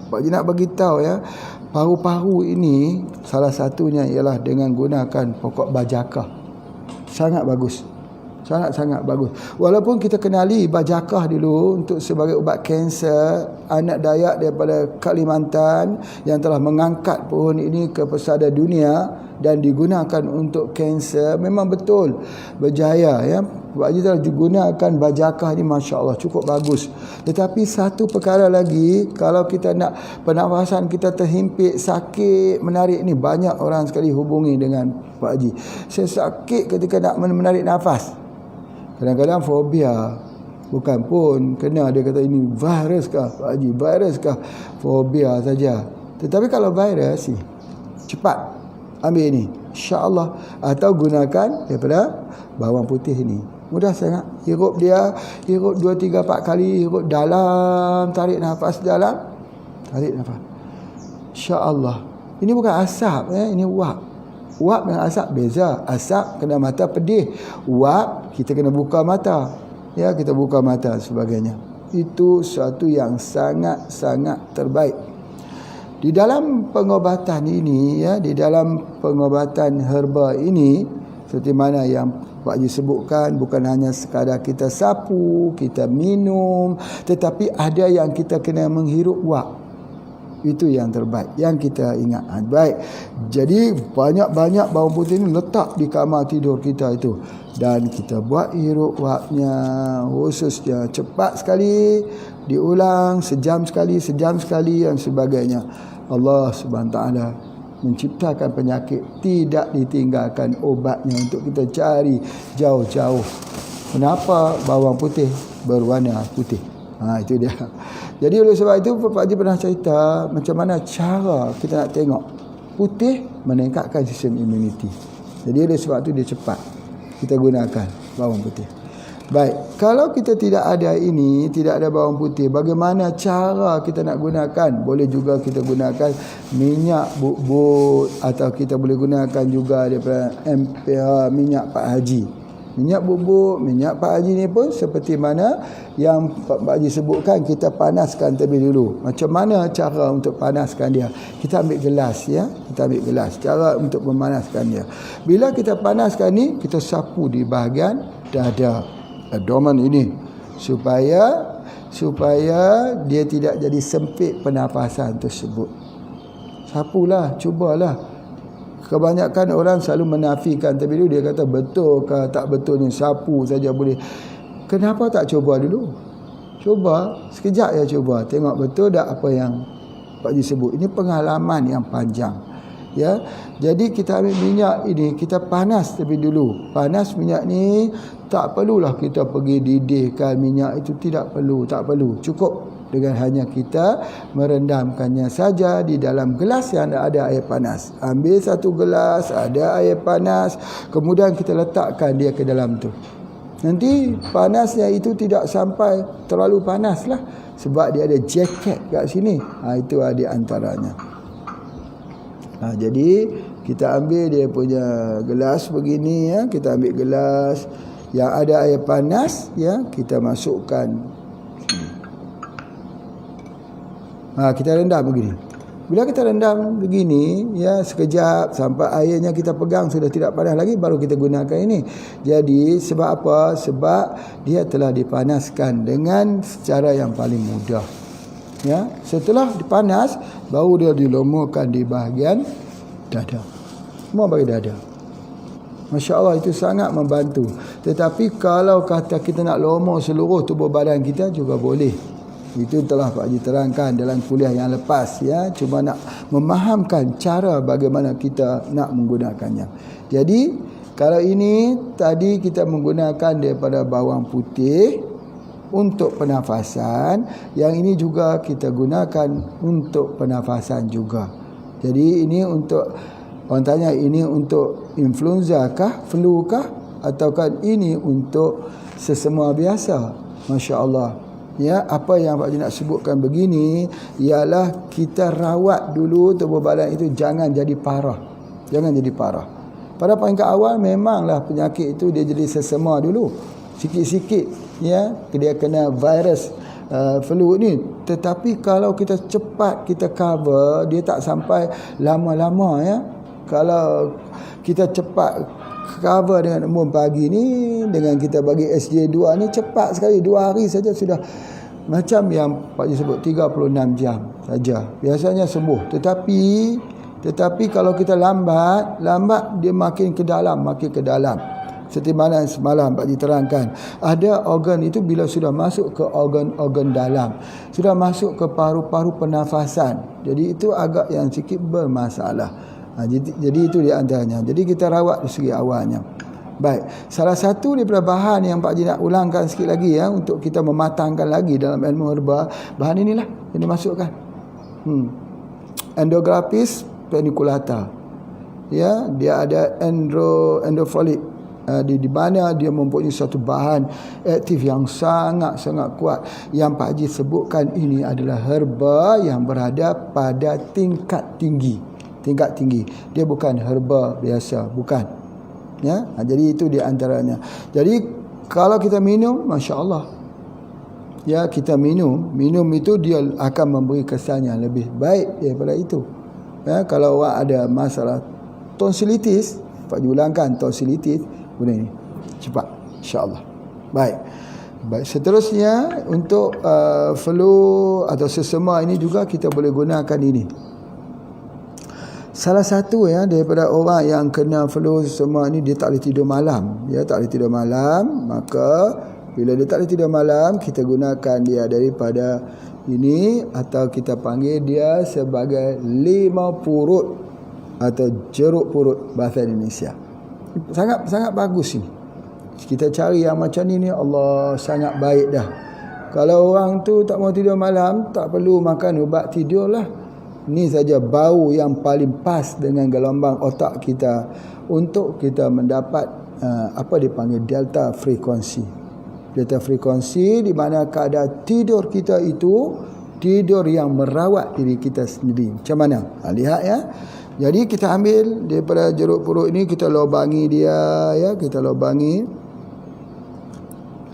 Pak Haji nak bagi tahu, ya, paru-paru ini salah satunya ialah dengan gunakan pokok bajakah. Sangat bagus. Sangat-sangat bagus. Walaupun kita kenali bajakah dulu untuk sebagai ubat kanser, anak Dayak daripada Kalimantan yang telah mengangkat pohon ini ke pesada dunia, dan digunakan untuk kanser, memang betul berjaya ya. Pak Haji telah digunakan bajakah ni, Masya Allah, cukup bagus. Tetapi satu perkara lagi, kalau kita nak pernafasan kita terhimpit, sakit, menarik ni, banyak orang sekali hubungi dengan Pak Haji, saya sakit ketika nak menarik nafas. Kadang-kadang fobia, bukan pun kena, dia kata ini virus kah Pak Haji, virus kah, fobia saja. Tetapi kalau virus ni, cepat ambil ni, insya-Allah, atau gunakan daripada bawang putih ni. Mudah sangat. Hirup 2, 3, 4 kali, hirup dalam, tarik nafas dalam, tarik nafas. Insya-Allah. Ini bukan asap ini wap. Wap dengan asap beza. Asap kena mata pedih. Wap kita kena buka mata. Ya, kita buka mata sebagainya. Itu suatu yang sangat-sangat terbaik. Di dalam pengobatan ini ya, di dalam pengobatan herba ini, seperti mana yang Pak Haji sebutkan, bukan hanya sekadar kita sapu, kita minum, tetapi ada yang kita kena menghirup wap. Itu yang terbaik, yang kita ingat. Baik. Jadi banyak-banyak bawang putih ini letak di kamar tidur kita itu, dan kita buat hirup wapnya, khususnya cepat sekali, diulang sejam sekali dan sebagainya. Allah Subhanahu taala menciptakan penyakit, tidak ditinggalkan obatnya untuk kita cari jauh-jauh. Kenapa bawang putih berwarna putih? Itu dia. Jadi oleh sebab itu Pak Haji pernah cerita macam mana cara kita nak tengok putih meningkatkan sistem imuniti. Jadi oleh sebab itu dia cepat kita gunakan bawang putih. Baik, kalau kita tidak ada ini, tidak ada bawang putih, bagaimana cara kita nak gunakan? Boleh juga kita gunakan minyak bubut, atau kita boleh gunakan juga daripada MPH, minyak Pak Haji. Minyak bubuk, minyak Pak Haji ni pun seperti mana yang Pak Haji sebutkan, kita panaskan terlebih dulu. Macam mana cara untuk panaskan dia? Kita ambil gelas ya, kita ambil gelas. Cara untuk memanaskan dia. Bila kita panaskan ni, kita sapu di bahagian dada, abdomen ini, supaya dia tidak jadi sempit pernafasan tersebut. Sapulah, cubalah. Kebanyakan orang selalu menafikan, tapi dulu dia kata betul ke tak betul ni, sapu saja boleh. Kenapa tak cuba dulu? Cuba sekejap ya, cuba tengok betul tak apa yang Pak Haji sebut. Ini pengalaman yang panjang ya. Jadi kita ambil minyak ini, kita panas terlebih dulu. Panas minyak ni, tak perlulah kita pergi didihkan minyak itu, tak perlu. Cukup dengan hanya kita merendamkannya saja di dalam gelas yang ada air panas. Ambil satu gelas ada air panas, kemudian kita letakkan dia ke dalam tu. Nanti panasnya itu tidak sampai terlalu panas lah, sebab dia ada jaket kat sini. Itu ada antaranya. Jadi kita ambil dia punya gelas begini ya, kita ambil gelas yang ada air panas ya, kita masukkan. Kita rendam begini. Bila kita rendam begini ya, sekejap sampai airnya kita pegang sudah tidak panas lagi, baru kita gunakan ini. Jadi sebab apa? Sebab dia telah dipanaskan dengan cara yang paling mudah. Ya, setelah dipanas baru dia dilumurkan di bahagian dada. Semua bagi dada. Masya Allah, itu sangat membantu. Tetapi kalau kata kita nak lomor seluruh tubuh badan kita juga boleh. Itu telah Pak Haji terangkan dalam kuliah yang lepas ya. Cuma nak memahamkan cara bagaimana kita nak menggunakannya. Jadi kalau ini tadi kita menggunakan daripada bawang putih untuk pernafasan, yang ini juga kita gunakan untuk pernafasan juga. Jadi ini untuk, orang tanya ini untuk influenza kah, flu kah, ataukah ini untuk sesemua biasa? Masya Allah. Ya, apa yang Pak Haji nak sebutkan begini ialah kita rawat dulu tubuh badan itu, jangan jadi parah. Jangan jadi parah. Pada peringkat awal memanglah penyakit itu dia jadi sesama dulu. Sikit-sikit ya, dia kena virus flu ni. Tetapi kalau kita cepat kita cover, dia tak sampai lama-lama ya. Kalau kita cepat cover dengan umum pagi ni, dengan kita bagi SJ2 ni, cepat sekali 2 hari saja sudah, macam yang Pak Haji sebut 36 jam saja biasanya sembuh. Tetapi Tetapi kalau kita lambat dia makin ke dalam. Seperti mana semalam Pak Haji terangkan, ada organ itu bila sudah masuk ke organ-organ dalam, sudah masuk ke paru-paru pernafasan, jadi itu agak yang sikit bermasalah. Jadi itu di antaranya. Jadi kita rawat dari segi awalnya. Baik, salah satu daripada bahan yang Pak Haji nak ulangkan sikit lagi ya, untuk kita mematangkan lagi dalam ilmu herba, bahan inilah yang dimasukkan. Endographis paniculata. Ya, dia ada endofolic. Di mana dia mempunyai satu bahan aktif yang sangat-sangat kuat. Yang Pak Haji sebutkan ini adalah herba yang berada pada tingkat tinggi. Dia bukan herba biasa, bukan. Ya, jadi itu di antaranya. Jadi kalau kita minum, masya-Allah. Ya, kita minum itu dia akan memberi kesan yang lebih baik daripada itu. Ya, kalau orang ada masalah tonsilitis, Pak Haji ulangkan tonsilitis, guna ini cepat, insya-Allah. Baik, seterusnya untuk flu atau sesama ini juga kita boleh gunakan ini. Salah satu ya daripada orang yang kena flu sesama ini, dia tak boleh tidur malam. Ya, tak boleh tidur malam, maka bila dia tak boleh tidur malam, kita gunakan dia daripada ini, atau kita panggil dia sebagai limau purut atau jeruk purut bahasa Indonesia. Sangat bagus ini. Kita cari yang macam ni Allah sangat baik dah. Kalau orang tu tak mau tidur malam, tak perlu makan ubat tidur lah. Ni saja bau yang paling pas dengan gelombang otak kita untuk kita mendapat apa dipanggil delta frekuensi. Delta frekuensi di mana keadaan tidur kita itu tidur yang merawat diri kita sendiri. Macam mana? Lihat ya. Jadi kita ambil daripada jeruk purut ini, kita lubangi dia ya, kita lubangi.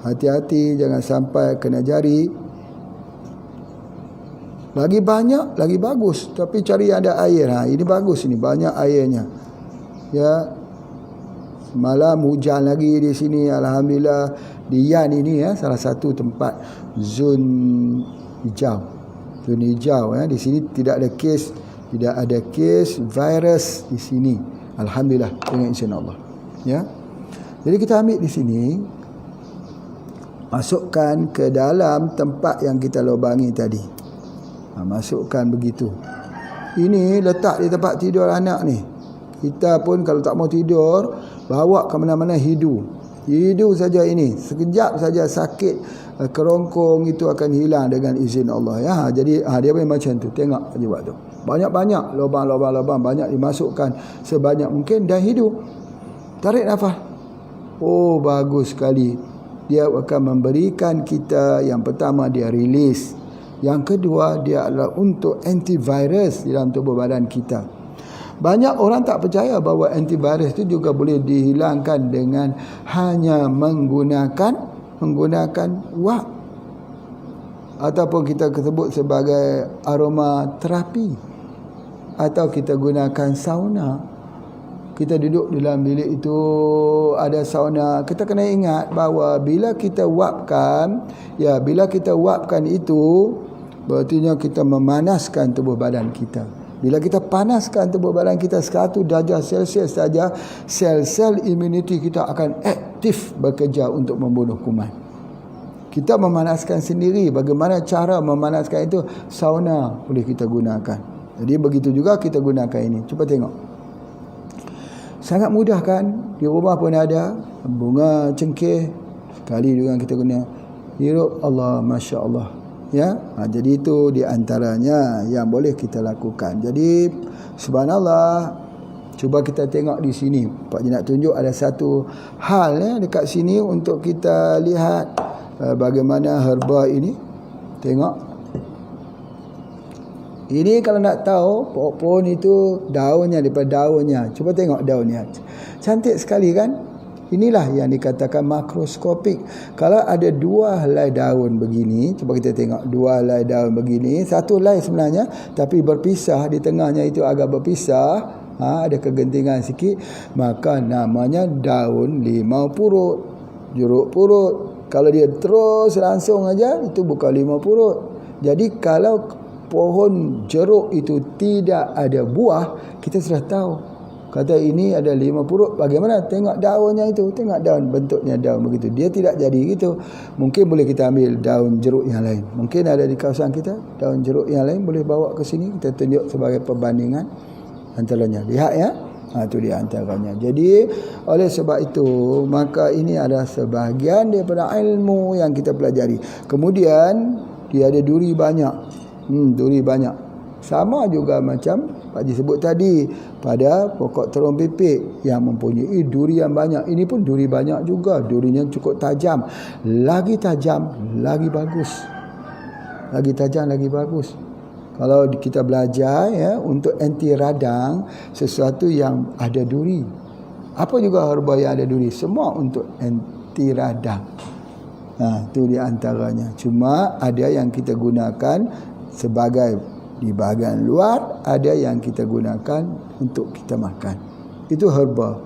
Hati-hati jangan sampai kena jari. Lagi banyak lagi bagus, tapi cari yang ada air. Ini bagus ini, banyak airnya. Ya. Semalam hujan lagi di sini, alhamdulillah. Di Yan ini ya, salah satu tempat zon hijau. Zon hijau ya, di sini tidak ada kes virus di sini. Alhamdulillah dengan izin Allah. Ya. Jadi kita ambil di sini, masukkan ke dalam tempat yang kita lubangi tadi. Masukkan begitu. Ini letak di tempat tidur anak ni. Kita pun kalau tak mau tidur, bawa ke mana-mana hidu saja ini. Sekejap saja sakit kerongkong itu akan hilang dengan izin Allah ya. Jadi dia memang macam tu. Tengok je buat tu. Banyak-banyak lubang banyak dimasukkan sebanyak mungkin dan hidup. Tarik nafas. Oh, bagus sekali. Dia akan memberikan kita, yang pertama dia rilis. Yang kedua dia adalah untuk antivirus dalam tubuh badan kita. Banyak orang tak percaya bahawa antivirus itu juga boleh dihilangkan dengan hanya menggunakan wap, ataupun kita sebut sebagai aromaterapi, atau kita gunakan sauna. Kita duduk dalam bilik itu ada sauna. Kita kena ingat bahawa bila kita wapkan itu, berartinya kita memanaskan tubuh badan kita. Bila kita panaskan tubuh badan kita 100 darjah Celsius saja, sel-sel imuniti kita akan aktif bekerja untuk membunuh kuman. Kita memanaskan sendiri. Bagaimana cara memanaskan itu? Sauna boleh kita gunakan. Jadi begitu juga kita gunakan ini. Cuba tengok. Sangat mudah kan? Di rumah pun ada bunga cengkeh. Sekali juga kita guna hirup, Allah, Masya Allah. Ya, jadi itu di antaranya yang boleh kita lakukan. Jadi subhanallah, cuba kita tengok di sini. Pak Haji nak tunjuk ada satu hal dekat sini untuk kita lihat bagaimana herba ini. Tengok. Ini kalau nak tahu pohon itu daunnya, daripada daunnya. Cuba tengok daunnya. Cantik sekali kan? Inilah yang dikatakan makroskopik. Kalau ada 2 helai daun begini, cuba kita tengok 2 helai daun begini, satu helai sebenarnya tapi berpisah, di tengahnya itu agak berpisah, ada kegentingan sikit, maka namanya daun limau purut, jeruk purut. Kalau dia terus langsung aja, itu bukan limau purut. Jadi kalau pohon jeruk itu tidak ada buah, kita sudah tahu. Kata ini ada 5 purut, bagaimana? Tengok daunnya itu, tengok daun, bentuknya daun begitu. Dia tidak jadi gitu. Mungkin boleh kita ambil daun jeruk yang lain. Mungkin ada di kawasan kita daun jeruk yang lain, boleh bawa ke sini, kita tunjuk sebagai perbandingan antaranya. Lihat ya. Itu dia antaranya. Jadi oleh sebab itu, maka ini adalah sebahagian daripada ilmu yang kita pelajari. Kemudian dia ada duri banyak. Duri banyak. Sama juga macam Pak Haji sebut tadi, pada pokok terung pipik yang mempunyai duri yang banyak. Ini pun duri banyak juga, durinya cukup tajam. Lagi tajam, lagi bagus. Lagi tajam, lagi bagus. Kalau kita belajar ya, untuk anti radang, sesuatu yang ada duri. Apa juga herba yang ada duri? Semua untuk anti radang. Itu di antaranya. Cuma ada yang kita gunakan sebagai di bahagian luar, ada yang kita gunakan untuk kita makan. Itu herba.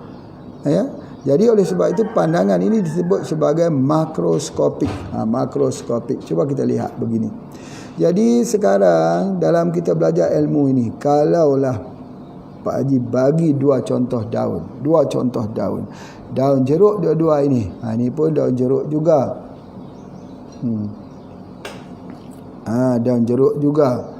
Ya. Jadi oleh sebab itu pandangan ini disebut sebagai makroskopik. Makroskopik. Cuba kita lihat begini. Jadi sekarang dalam kita belajar ilmu ini, kalaulah Pak Haji bagi 2 contoh daun. 2 contoh daun. Daun jeruk dua-dua ini. Ini pun daun jeruk juga. Daun jeruk juga.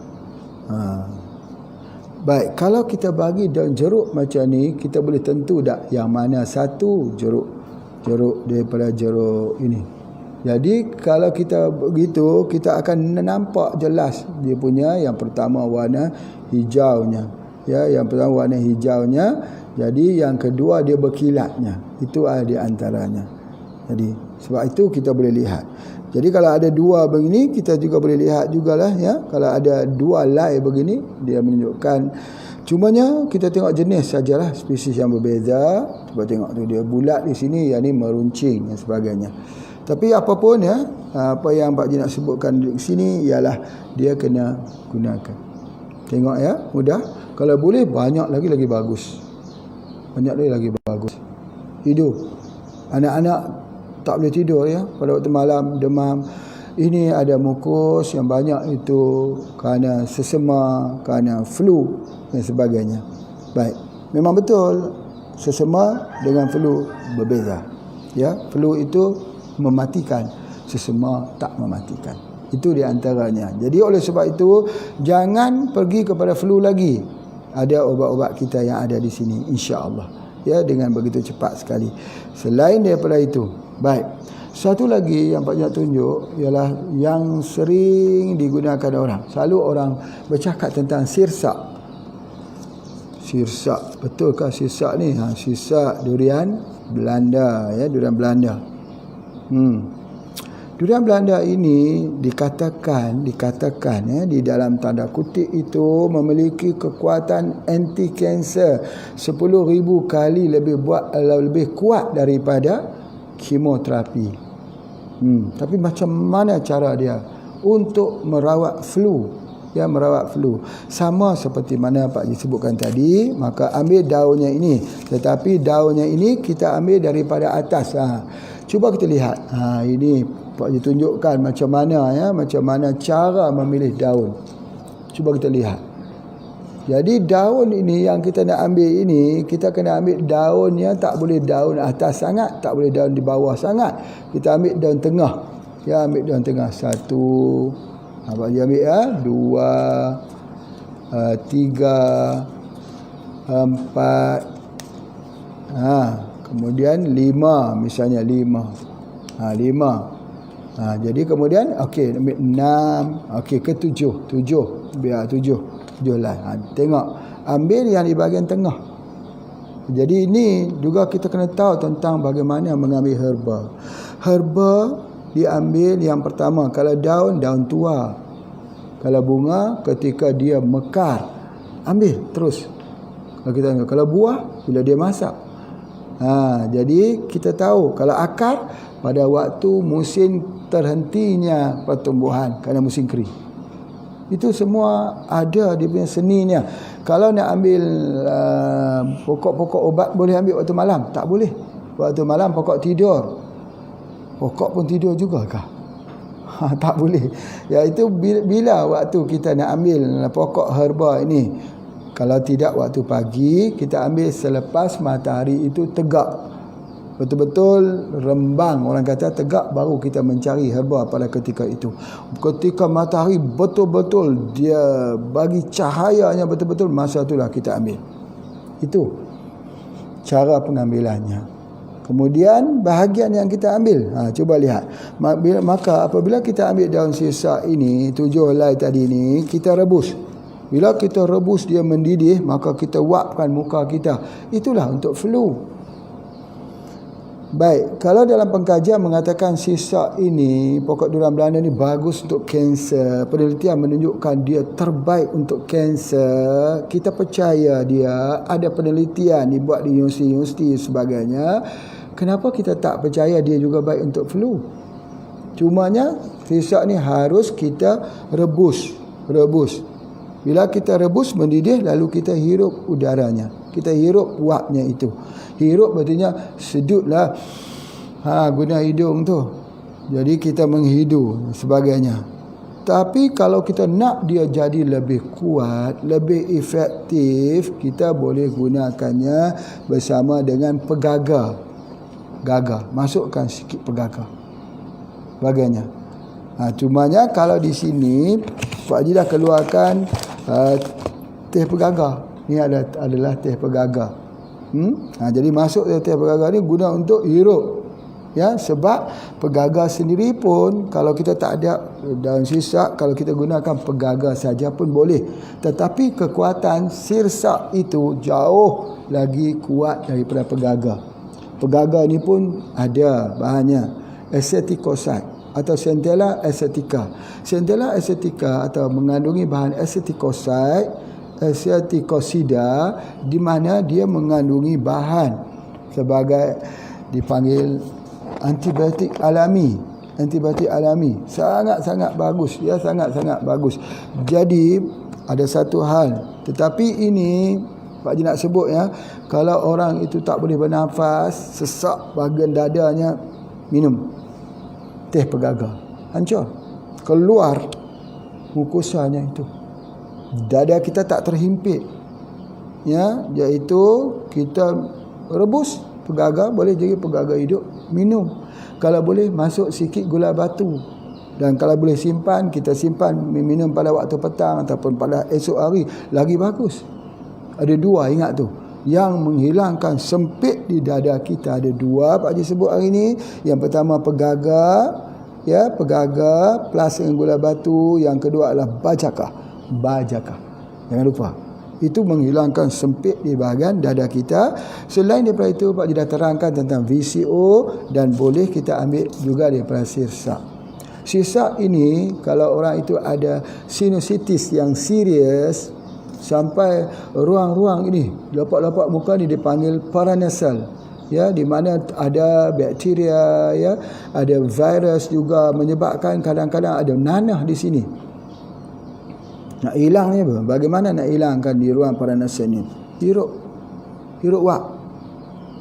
Baik, kalau kita bagi daun jeruk macam ni, kita boleh tentu tak yang mana satu jeruk daripada jeruk ini. Jadi kalau kita begitu, kita akan nampak jelas dia punya yang pertama warna hijaunya. Ya, yang pertama warna hijaunya. Jadi yang kedua dia berkilatnya. Itu ada di antaranya. Jadi sebab itu kita boleh lihat. Jadi kalau ada 2 begini, kita juga boleh lihat jugalah ya. Kalau ada 2 lai begini, dia menunjukkan. Cumanya kita tengok jenis sajalah, spesies yang berbeza. Cuba tengok tu, dia bulat di sini, yang ni meruncing dan sebagainya. Tapi apapun ya, apa yang Pak Haji nak sebutkan di sini ialah dia kena gunakan. Tengok ya, mudah. Kalau boleh banyak lagi bagus. Banyak lagi bagus. Hidup. Anak-anak tak boleh tidur ya pada waktu malam, demam. Ini ada mukus yang banyak itu kerana sesema, kerana flu dan sebagainya. Baik. Memang betul sesema dengan flu berbeza. Ya, flu itu mematikan, sesema tak mematikan. Itu di antaranya. Jadi oleh sebab itu, jangan pergi kepada flu lagi. Ada obat-obat kita yang ada di sini, insya-Allah. Ya, dengan begitu cepat sekali. Selain daripada itu, baik. Satu lagi yang Pak nak tunjuk ialah yang sering digunakan orang. Selalu orang bercakap tentang sirsak. Sirsak, betulkah sirsak ni? Sirsak durian Belanda ya, durian Belanda. Durian Belanda ini dikatakan ya, di dalam tanda kutip itu memiliki kekuatan anti kanser 10,000 kali lebih kuat daripada kemoterapi. Tapi macam mana cara dia untuk merawat flu? Ya, merawat flu. Sama seperti mana Pak Haji sebutkan tadi, maka ambil daunnya ini. Tetapi daunnya ini kita ambil daripada atas. Cuba kita lihat. Ini Pak Haji tunjukkan macam mana ya, macam mana cara memilih daun. Cuba kita lihat. Jadi daun ini yang kita nak ambil ini, kita kena ambil daunnya, tak boleh daun atas sangat, tak boleh daun di bawah sangat. Kita ambil daun tengah. Ya, ambil daun tengah. 1, Pak Haji ambil 2, 3, 4. Kemudian 5, misalnya 5. 5. Jadi kemudian okey, ambil 6, okey ke 7. 7. Biar 7 lah. Tengok, ambil yang di bahagian tengah. Jadi ini juga kita kena tahu tentang bagaimana mengambil herba. Herba diambil yang pertama, kalau daun tua. Kalau bunga ketika dia mekar, ambil terus. Kalau kita ambil, kalau buah bila dia masak. Jadi kita tahu kalau akar pada waktu musim terhentinya pertumbuhan kerana musim kering. Itu semua ada dia punya seninya. Kalau nak ambil pokok-pokok obat, boleh ambil waktu malam? Tak boleh. Waktu malam pokok tidur. Pokok pun tidur juga kah? Tak boleh. Iaitu bila waktu kita nak ambil pokok herba ini. Kalau tidak waktu pagi, kita ambil selepas matahari itu tegak. Betul-betul rembang, orang kata tegak, baru kita mencari herba pada ketika itu. Ketika matahari betul-betul dia bagi cahayanya betul-betul, masa itulah kita ambil. Itu cara pengambilannya. Kemudian bahagian yang kita ambil, cuba lihat. Maka apabila kita ambil daun sirsak ini, 7 helai tadi ni, kita rebus. Bila kita rebus dia mendidih, maka kita wapkan muka kita. Itulah untuk flu. Baik, kalau dalam pengkajian mengatakan sirsak ini, pokok durian Belanda ni bagus untuk kanser, penelitian menunjukkan dia terbaik untuk kanser, kita percaya dia, ada penelitian dibuat di universiti-universiti sebagainya, kenapa kita tak percaya dia juga baik untuk flu? Cumanya sirsak ni harus kita rebus. Bila kita rebus mendidih, lalu kita hirup udaranya, kita hirup wapnya itu. Hirup berartinya sedutlah, guna hidung tu. Jadi kita menghidu sebagainya. Tapi kalau kita nak dia jadi lebih kuat, lebih efektif, kita boleh gunakannya bersama dengan pegaga. Masukkan sikit pegaga. Sebagainya. Cumanya kalau di sini Pak Haji dah keluarkan teh pegaga. Ni adalah teh pegaga. Jadi masuk teh pegaga ni guna untuk hirup. Ya, sebab pegaga sendiri pun kalau kita tak ada daun sirsak, kalau kita gunakan pegaga saja pun boleh. Tetapi kekuatan sirsak itu jauh lagi kuat daripada pegaga. Pegaga ni pun ada bahannya aceticoside atau Centella acetica. Centella acetica atau mengandungi bahan aceticosida, di mana dia mengandungi bahan sebagai dipanggil antibiotik alami. Sangat-sangat bagus. Ya, sangat-sangat bagus. Jadi ada satu hal, tetapi ini Pak Haji nak sebut ya, kalau orang itu tak boleh bernafas, sesak bahagian dadanya, minum teh pegaga, hancur, keluar mukusanya itu, dada kita tak terhimpit. Ya, iaitu kita rebus pegaga, boleh jadi pegaga hidup, minum. Kalau boleh masuk sikit gula batu, dan kalau boleh simpan, kita simpan minum pada waktu petang ataupun pada esok hari, lagi bagus. Ada 2, ingat tu, yang menghilangkan sempit di dada kita. Ada 2 Pak Haji sebut hari ni. Yang pertama pegaga, ya, pegaga plus dengan gula batu. Yang kedua adalah bajaka. Jangan lupa, itu menghilangkan sempit di bahagian dada kita. Selain daripada itu, Pak Haji dah terangkan tentang VCO, dan boleh kita ambil juga daripada sirsak. Sirsak ini kalau orang itu ada sinusitis yang serius sampai ruang-ruang ini, lapak-lapak muka ni dipanggil paranasal, ya, di mana ada bakteria, ya, ada virus juga menyebabkan, kadang-kadang ada nanah di sini. Nak hilangnya apa? Bagaimana nak hilangkan di ruang paranasal ni? Hirup wap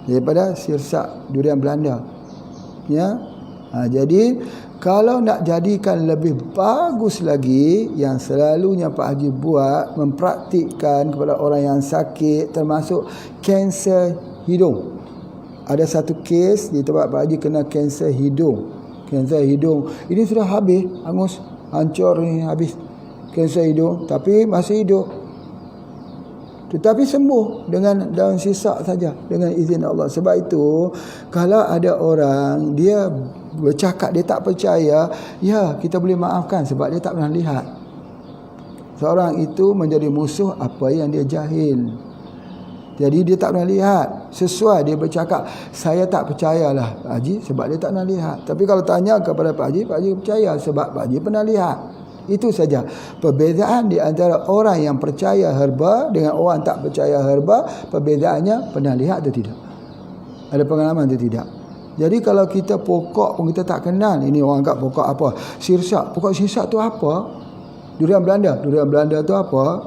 daripada sirsak durian Belanda. Ya. Jadi kalau nak jadikan lebih bagus lagi, yang selalunya Pak Haji buat, mempraktikkan kepada orang yang sakit, termasuk kanser hidung. Ada satu kes di tempat Pak Haji kena kanser hidung. Ini sudah habis, hangus, hancur ni, habis kanser hidung, tapi masih hidup. Tetapi sembuh dengan daun sirsak saja, dengan izin Allah. Sebab itu kalau ada orang dia bercakap dia tak percaya, ya, kita boleh maafkan sebab dia tak pernah lihat. Seorang itu menjadi musuh apa yang dia jahil. Jadi dia tak pernah lihat. Sesuai dia bercakap, saya tak percayalah Pak Haji sebab dia tak pernah lihat. Tapi kalau tanya kepada Pak Haji percaya sebab Pak Haji pernah lihat. Itu saja perbezaan di antara orang yang percaya herba dengan orang tak percaya herba. Perbezaannya pernah lihat atau tidak, ada pengalaman atau tidak. Jadi kalau kita pokok pun kita tak kenal, ini orang anggap pokok apa? Sirsak. Pokok sirsak tu apa? Durian Belanda tu apa?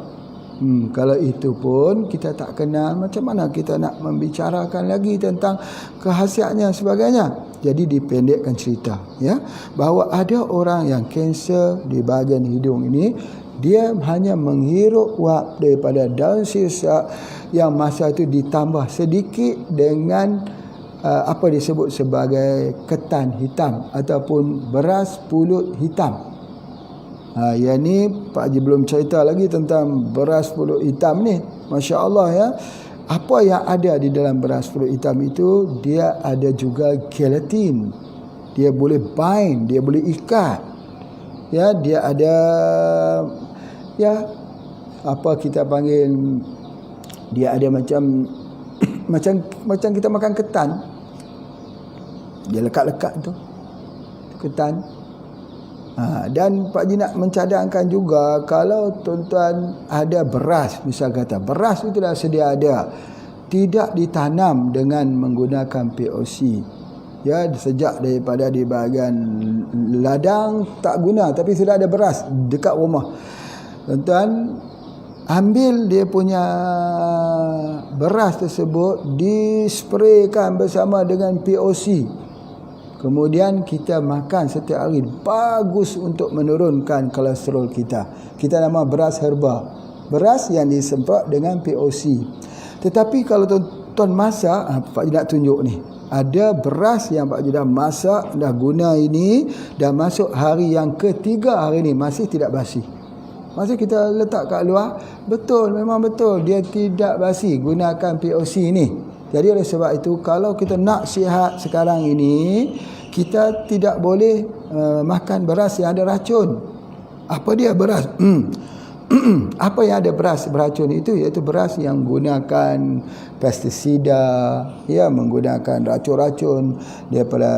Kalau itu pun kita tak kenal, macam mana kita nak membicarakan lagi tentang khasiatnya sebagainya? Jadi dipendekkan cerita, ya, bahawa ada orang yang kanser di bahagian hidung ini, dia hanya menghirup wap daripada daun sirsak yang masa itu ditambah sedikit dengan apa disebut sebagai ketan hitam ataupun beras pulut hitam. Yang ni Pak Haji belum cerita lagi tentang beras pulut hitam ni. Masya Allah, ya. Apa yang ada di dalam beras pulut hitam itu, dia ada juga gelatin. Dia boleh bind, dia boleh ikat. Ya, dia ada, ya, apa kita panggil, dia ada macam macam kita makan ketan. Dia lekat-lekat tu ketan. Dan Pak Haji nak mencadangkan juga, kalau tuan-tuan ada beras, misal kata beras itu dah sedia ada, tidak ditanam dengan menggunakan POC, ya, sejak daripada di bahagian ladang tak guna, tapi sudah ada beras dekat rumah, tuan-tuan ambil dia punya beras tersebut, dispraykan bersama dengan POC. Kemudian kita makan setiap hari, bagus untuk menurunkan kolesterol kita. Kita nama beras herba, beras yang disemprot dengan POC. Tetapi kalau tuan-tuan masak, Pak Haji nak tunjuk ni, ada beras yang Pak Haji dah masak, dah guna ini, dah masuk hari yang ketiga hari ni, masih tidak basi. Masih kita letak kat luar, betul, memang betul, dia tidak basi, gunakan POC ni. Jadi oleh sebab itu, kalau kita nak sihat sekarang ini, kita tidak boleh makan beras yang ada racun. Apa dia beras? Apa yang ada beras beracun itu? Iaitu beras yang menggunakan pestisida, ya, menggunakan racun-racun daripada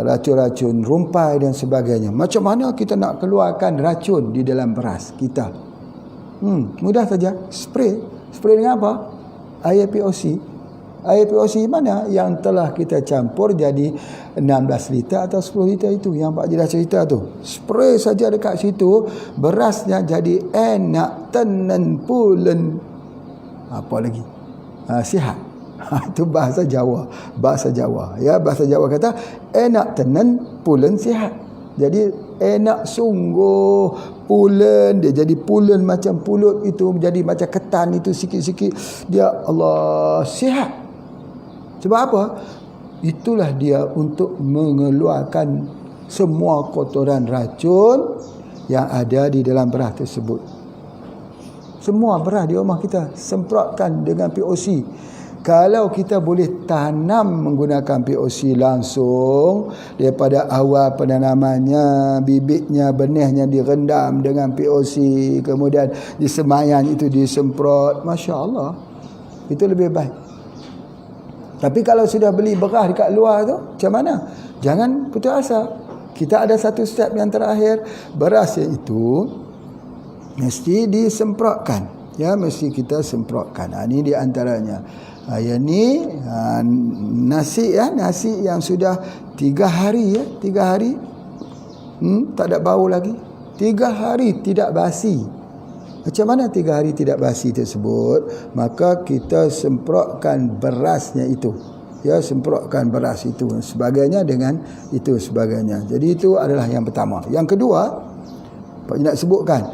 racun-racun rumpai dan sebagainya. Macam mana kita nak keluarkan racun di dalam beras kita? Mudah saja, spray dengan apa? Air POC. Air POC mana yang telah kita campur jadi 16 liter atau 10 liter itu yang Pak Haji dah cerita tu. Spray saja dekat situ, berasnya jadi enak tenen pulen. Apa lagi? Sihat. Itu bahasa Jawa. Bahasa Jawa. Ya, bahasa Jawa kata enak tenen pulen sihat. Jadi enak sungguh pulen, dia jadi pulen macam pulut itu, jadi macam ketan itu sikit-sikit, dia Allah sihat. Sebab apa? Itulah dia untuk mengeluarkan semua kotoran racun yang ada di dalam beras tersebut. Semua beras di rumah kita semprotkan dengan POC. Kalau kita boleh tanam menggunakan POC langsung, daripada awal penanamannya, bibitnya, benihnya direndam dengan POC, kemudian di semayan itu disemprot, Masya Allah, itu lebih baik. Tapi kalau sudah beli beras dekat luar tu, macam mana? Jangan putus asa. Kita ada satu step yang terakhir, beras itu mesti disemprotkan. Ya, mesti kita semprotkan. Ini di antaranya. Yang ni nasi, ya, nasi yang sudah 3 hari, ya, 3 hari tak ada bau lagi, 3 hari tidak basi. Macam mana 3 hari tidak basi tersebut? Maka kita semprotkan berasnya itu, ya, semprotkan beras itu sebagainya dengan itu sebagainya. Jadi itu adalah yang pertama. Yang kedua, Pak nak sebutkan,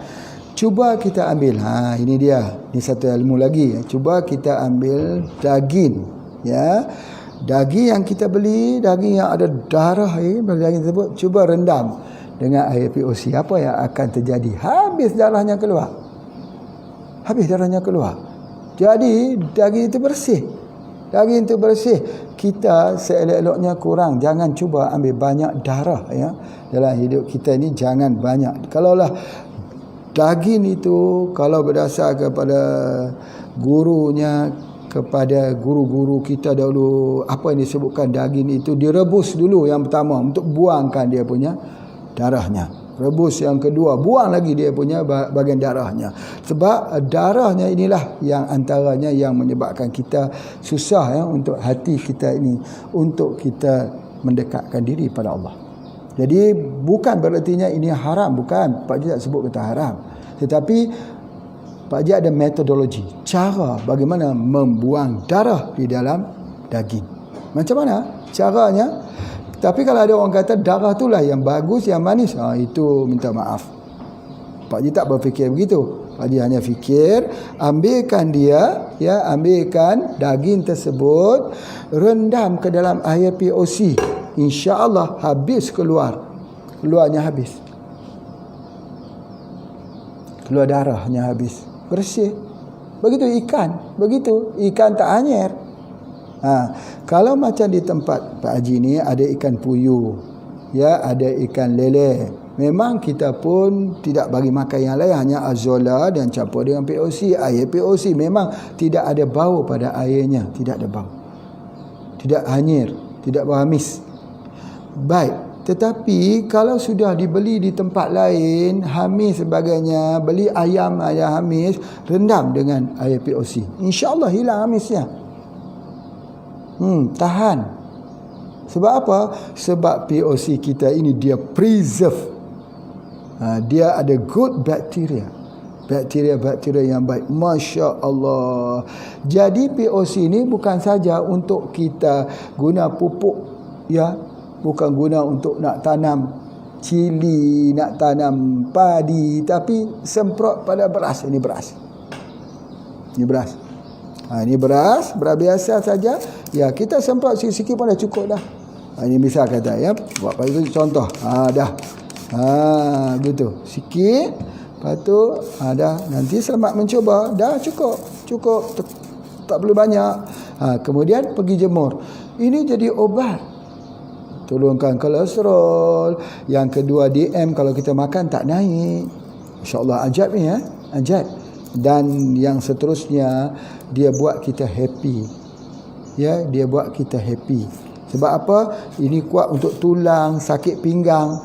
cuba kita ambil, ini dia, ini satu ilmu lagi. Cuba kita ambil daging, ya, daging yang kita beli, daging yang ada darah, daging tersebut, cuba rendam dengan air POC. Apa yang akan terjadi? Habis darahnya keluar. Habis darahnya keluar. Jadi daging itu bersih. Daging itu bersih. Kita seelok-eloknya kurang, jangan cuba ambil banyak darah, ya, dalam hidup kita ini. Jangan banyak. Kalaulah daging itu, kalau berdasar kepada gurunya, kepada guru-guru kita dahulu, apa yang disebutkan, daging itu direbus dulu yang pertama untuk buangkan dia punya darahnya. Rebus yang kedua, buang lagi dia punya bahagian darahnya. Sebab darahnya inilah yang antaranya yang menyebabkan kita susah, ya, untuk hati kita ini, untuk kita mendekatkan diri pada Allah. Jadi bukan berartinya ini haram, bukan. Pak Haji tak sebut kata haram. Tetapi Pak Haji ada metodologi, cara bagaimana membuang darah di dalam daging. Macam mana caranya? Tapi kalau ada orang kata darah itulah yang bagus, yang manis, itu minta maaf. Pak Haji tak berfikir begitu. Pak Haji hanya fikir, ambilkan dia, ya, ambilkan daging tersebut, rendam ke dalam air POC. InsyaAllah habis keluarnya habis. Keluar darahnya habis, bersih. Begitu ikan tak anyer. Kalau macam di tempat Pak Haji ni ada ikan puyuh, ya, ada ikan lele, memang kita pun tidak bagi makan yang lain, hanya azola dan campur dengan POC. Air POC memang tidak ada bau pada airnya, tidak ada bau, tidak anyer, tidak bau amis. Baik, tetapi kalau sudah dibeli di tempat lain, hamis sebagainya, beli ayam hamis, rendam dengan air POC, InsyaAllah hilang hamisnya. Tahan. Sebab apa? Sebab POC kita ini dia preserve. Dia ada good bacteria. Bakteria yang baik. Masya Allah. Jadi POC ini bukan saja untuk kita guna pupuk, ya, bukan guna untuk nak tanam cili, nak tanam padi, tapi semprot pada beras. Ini beras. Ini beras biasa saja. Ya, kita semprot sikit-sikit pun dah cukup dah. Ini bisa kata, ya, buat pada itu contoh. Dah. Gitu. Sikit. Lepas tu dah. Nanti selamat mencuba. Dah cukup. Tak perlu banyak. Kemudian pergi jemur. Ini jadi obat. Turunkan kolesterol. Yang kedua, DM kalau kita makan tak naik. InsyaAllah ajab ni, ya. Ajab. Dan yang seterusnya, dia buat kita happy. Ya, dia buat kita happy. Sebab apa? Ini kuat untuk tulang, sakit pinggang.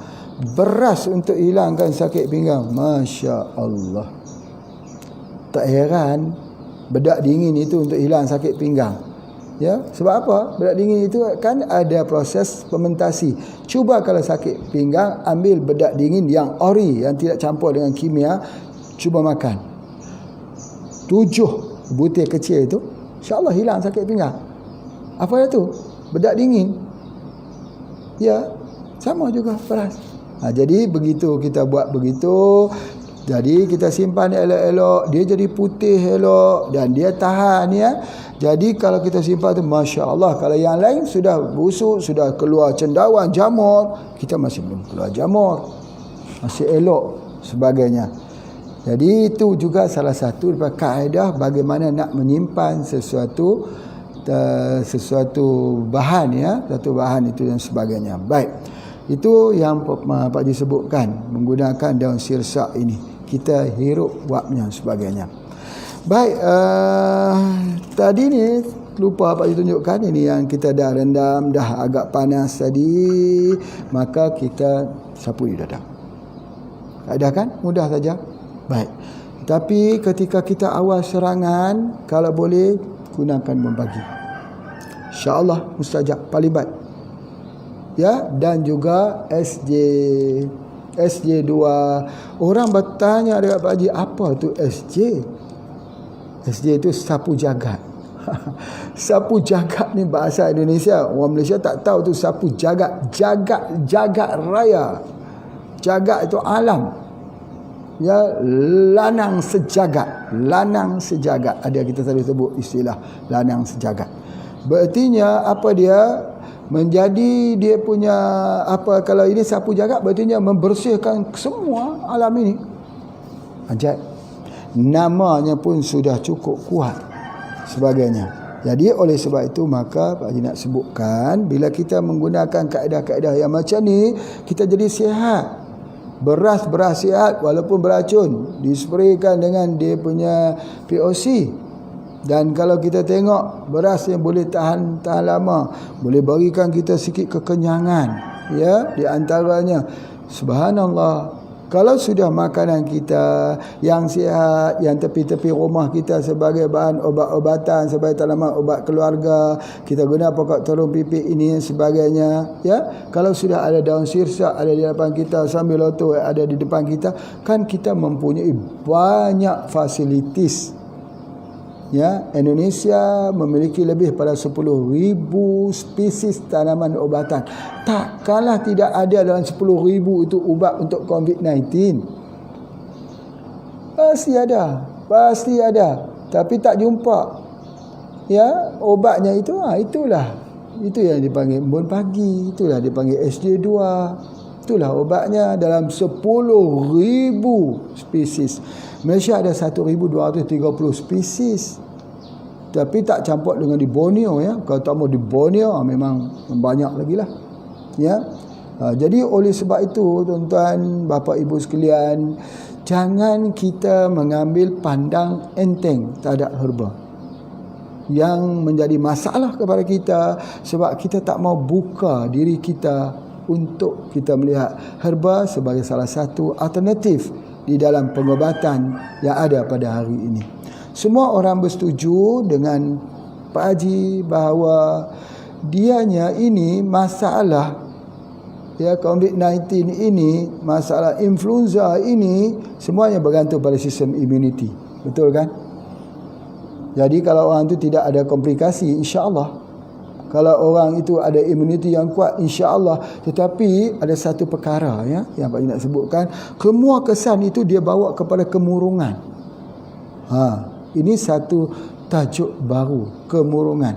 Beras untuk hilangkan sakit pinggang. Masya Allah. Tak heran bedak dingin itu untuk hilang sakit pinggang. Ya, sebab apa? Bedak dingin itu kan ada proses fermentasi. Cuba kalau sakit pinggang, ambil bedak dingin yang ori, yang tidak campur dengan kimia, cuba makan. 7 butir kecil itu, insya-Allah hilang sakit pinggang. Apa itu? Bedak dingin. Ya, sama juga beras. Jadi begitu kita buat begitu. Jadi kita simpan elok-elok, dia jadi putih elok dan dia tahan, ya. Jadi kalau kita simpan tu, Masya Allah. Kalau yang lain sudah busuk, sudah keluar cendawan, jamur, kita masih belum keluar jamur, masih elok sebagainya. Jadi itu juga salah satu daripada kaedah bagaimana nak menyimpan sesuatu bahan, ya, satu bahan itu dan sebagainya. Baik, itu yang Pak Haji sebutkan, menggunakan daun sirsak ini kita hirup wapnya sebagainya. Baik, tadi ni lupa Pak Haji tunjukkan, ini yang kita dah rendam, dah agak panas tadi, maka kita sapu di dada. Kaedah kan? Mudah saja. Baik, tapi ketika kita awal serangan, kalau boleh gunakan membagi, InsyaAllah mustajab, palibat, ya. Dan juga SJ2. Orang bertanya dekat Pak Haji, apa tu SJ? SJ itu sapu jagat. Sapu jagat ni bahasa Indonesia, orang Malaysia tak tahu tu sapu jagat. Jagat raya. Jagat itu alam, ya, lanang sejagat. Ada kita selalu sebut istilah lanang sejagat. Berartinya apa dia? Menjadi dia punya apa, kalau ini sapu jagat berartinya membersihkan semua alam ini. Ajaib. Namanya pun sudah cukup kuat sebagainya. Jadi oleh sebab itu maka Pak Haji nak sebutkan, bila kita menggunakan kaedah-kaedah yang macam ni, kita jadi sihat. Beras sihat walaupun beracun, dispraykan dengan dia punya POC. Dan kalau kita tengok beras yang boleh tahan lama, boleh berikan kita sikit kekenyangan, ya, di antaranya. Subhanallah, kalau sudah makanan kita yang sihat, yang tepi-tepi rumah kita sebagai bahan obat-obatan, sebagai tanaman obat keluarga, kita guna pokok terung pipik ini dan sebagainya, ya. Kalau sudah ada daun sirsak ada di depan kita, sambil loto ada di depan kita, kan kita mempunyai banyak fasilitis Ya, Indonesia memiliki lebih pada 10,000 spesies tanaman ubatan. Takkanlah tidak ada dalam 10,000 itu ubat untuk COVID-19. Pasti ada. Tapi tak jumpa. Ya, obatnya itu, itulah. Itu yang dipanggil embun pagi, itulah dipanggil SJ2. Itulah obatnya dalam 10,000 spesies. Malaysia ada 1,230 spesies. Tapi tak campur dengan di Borneo ya. Kalau tak mau di Borneo memang banyak lagi lah. Ya. Jadi oleh sebab itu tuan-tuan, bapa ibu sekalian, jangan kita mengambil pandang enteng terhadap herba. Yang menjadi masalah kepada kita sebab kita tak mau buka diri kita untuk kita melihat herba sebagai salah satu alternatif di dalam pengobatan yang ada pada hari ini. Semua orang bersetuju dengan Pak Haji bahawa dianya ini masalah ya COVID-19 ini, masalah influenza ini semuanya bergantung pada sistem immunity. Betul kan? Jadi kalau orang itu tidak ada komplikasi, insya-Allah. Kalau orang itu ada imuniti yang kuat, insya-Allah. Tetapi ada satu perkara ya yang Pak nak sebutkan, semua kesan itu dia bawa kepada kemurungan. Ini satu tajuk baru, kemurungan.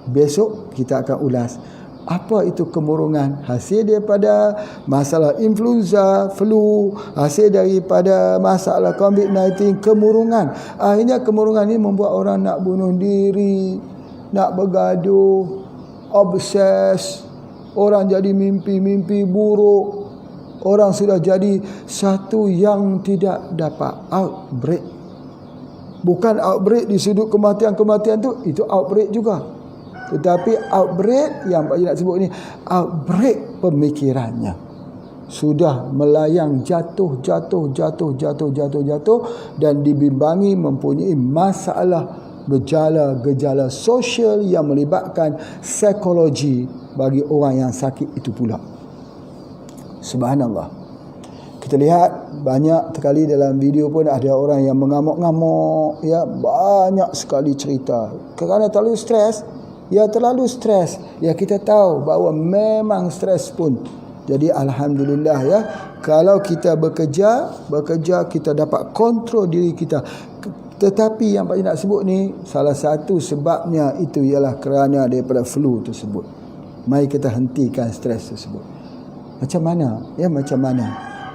Besok kita akan ulas apa itu kemurungan, hasil daripada masalah influenza, flu, hasil daripada masalah COVID-19, kemurungan. Akhirnya kemurungan ini membuat orang nak bunuh diri, nak bergaduh, obses, orang jadi mimpi-mimpi buruk, orang sudah jadi satu yang tidak dapat outbreak. Bukan outbreak di sudut kematian-kematian tu, itu outbreak juga. Tetapi outbreak yang Pak Haji nak sebut ni, outbreak pemikirannya sudah melayang jatuh dan dibimbangi mempunyai masalah gejala-gejala sosial yang melibatkan psikologi bagi orang yang sakit itu pula. Subhanallah. Kita lihat banyak sekali dalam video pun ada orang yang mengamuk-ngamuk ya, banyak sekali cerita kerana terlalu stres. Ya, terlalu stres. Ya, kita tahu bahawa memang stres pun. Jadi alhamdulillah ya, kalau kita bekerja kita dapat kontrol diri kita. Tetapi yang Pak nak sebut ni, salah satu sebabnya itu ialah kerana daripada flu tersebut. Mari kita hentikan stres tersebut. Macam mana? Ya, macam mana?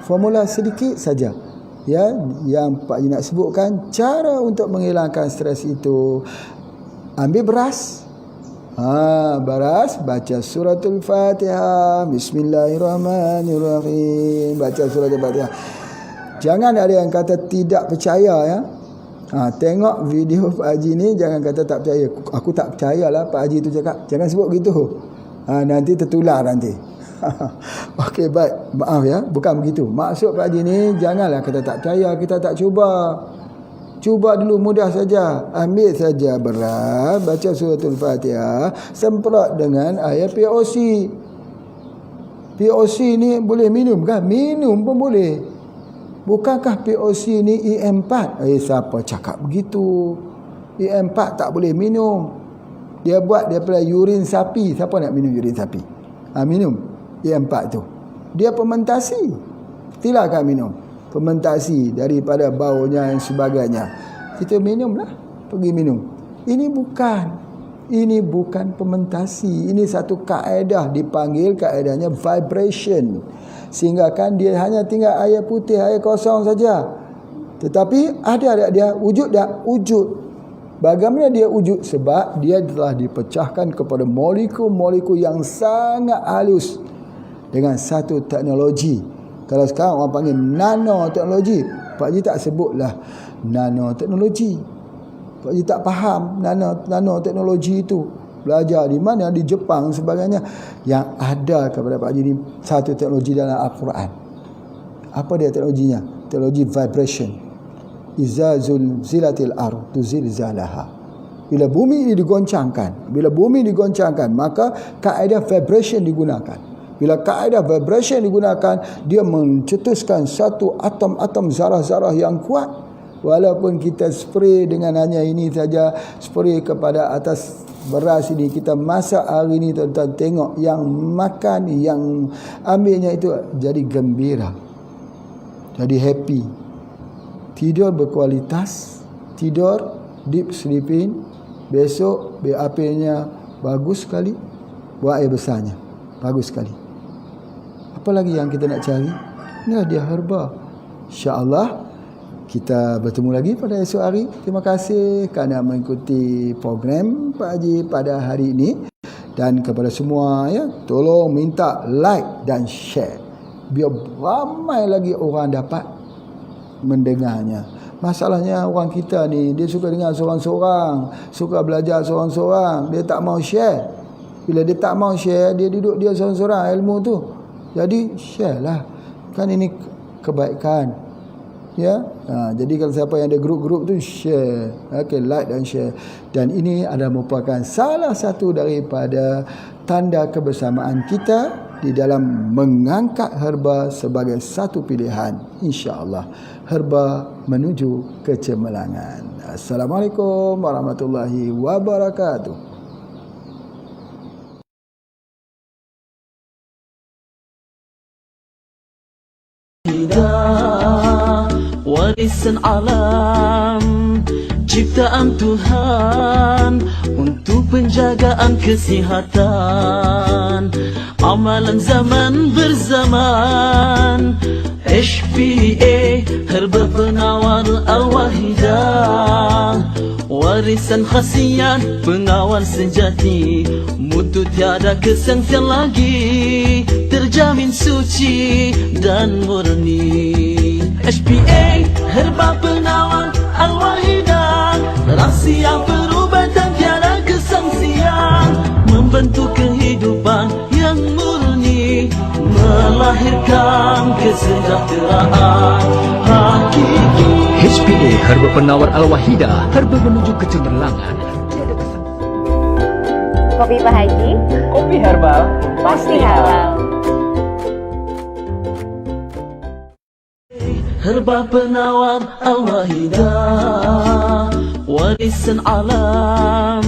Formula sedikit saja. Ya, yang Pak nak sebutkan cara untuk menghilangkan stres itu, ambil beras. Baras, baca suratul Fatihah, bismillahirrahmanirrahim, baca suratul Fatihah. Jangan ada yang kata tidak percaya ya. Tengok video Pak Haji ni, jangan kata tak percaya. Aku tak percayalah Pak Haji tu cakap. Jangan sebut gitu. Nanti tertular nanti. Okey, baik. Maaf ya, bukan begitu. Maksud Pak Haji ni, janganlah kata tak percaya, kita tak cuba. Cuba dulu, mudah saja. Ambil saja beras, baca suratul Fatihah, semprot dengan air POC. POC ni boleh minum kan? Minum pun boleh. Bukankah POC ni EM4? Siapa cakap begitu? EM4 tak boleh minum. Dia buat daripada urin sapi. Siapa nak minum urin sapi? Minum EM4 tu. Dia fermentasi. Silakan minum. Fermentasi daripada baunya dan sebagainya. Kita minumlah, pergi minum. Ini bukan fermentasi. Ini satu kaedah, dipanggil kaedahnya vibration. Sehingga kan dia hanya tinggal air putih, air kosong saja. Tetapi ada dia wujud tak? Wujud. Bagaimana dia wujud? Sebab dia telah dipecahkan kepada molekul-molekul yang sangat halus dengan satu teknologi. Kalau sekarang orang panggil nanoteknologi, Pak Haji tak sebutlah nanoteknologi. Pak Haji tak faham nanoteknologi itu. Belajar di mana? Di Jepang sebagainya. Yang ada kepada Pak Haji ni satu teknologi dalam Al-Quran. Apa dia teknologinya? Teknologi vibration. Iza zulzilatil ardu zilzalaha. Bila bumi ini digoncangkan, maka kaedah vibration digunakan. Bila kaedah vibration digunakan, dia mencetuskan satu atom-atom zarah-zarah yang kuat. Walaupun kita spray dengan hanya ini saja, spray kepada atas beras ini, kita masak hari ini, tuan-tuan tengok yang makan, yang ambilnya itu jadi gembira, jadi happy, tidur berkualitas, tidur deep sleeping, besok BAP-nya bagus sekali, buang air besarnya bagus sekali. Apa lagi yang kita nak cari? Inilah dia herba. InsyaAllah kita bertemu lagi pada esok hari. Terima kasih kerana mengikuti program Pak Haji pada hari ini. Dan kepada semua, ya, tolong minta like dan share biar ramai lagi orang dapat mendengarnya. Masalahnya orang kita ni, dia suka dengar seorang-seorang, suka belajar seorang-seorang, dia tak mau share. Bila dia tak mau share, dia duduk dia seorang-seorang ilmu tu. Jadi share lah, kan ini kebaikan, ya. Jadi kalau siapa yang ada grup-grup tu, share, okay, like dan share. Dan ini adalah merupakan salah satu daripada tanda kebersamaan kita di dalam mengangkat herba sebagai satu pilihan, insya-Allah, herba menuju kecemerlangan. Assalamualaikum warahmatullahi wabarakatuh. Warisan alam, ciptaan Tuhan untuk penjagaan kesihatan, amalan zaman berzaman. HPA, herba penawar Al-Wahidah, warisan khasiat pengawal sejati, mutu tiada kesengsian lagi, terjamin suci dan murni. HPA, herba penawar Al-Wahidah, rahsia perubatan tiada kesangsian, membentuk kehidupan yang murni, melahirkan kesejahteraan hakiki. HPA, herba penawar Al-Wahidah, herba menuju kecemerlangan. Kopi Pak Haji, Kopi herbal pasti halal. Herba penawar Al-Wahidah, warisan alam,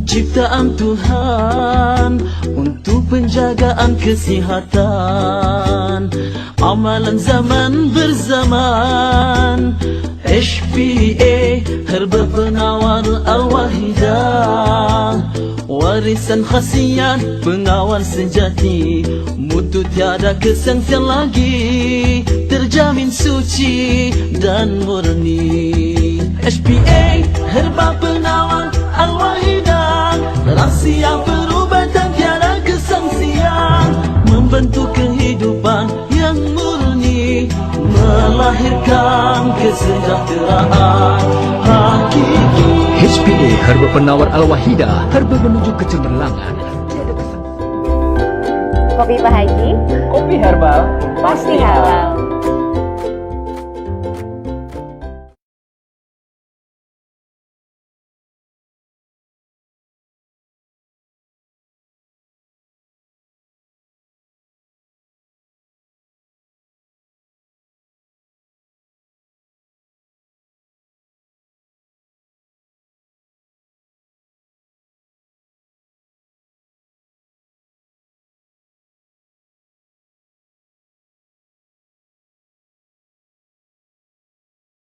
ciptaan Tuhan untuk penjagaan kesihatan, amalan zaman berzaman. HPA, herba penawar Al-Wahidah, warisan khasiat pengawal sejati, mutu tiada kesengsian lagi, terjamin suci dan murni. HPA, herba penawar Al-Wahidah, rahsia perubatan tiada kesangsian, membentuk kehidupan yang murni, melahirkan kesejahteraan hakiki. HPA, herba penawar Al-Wahidah, herba menuju kecemerlangan. Kopi Pak Haji, Kopi herbal pasti halal.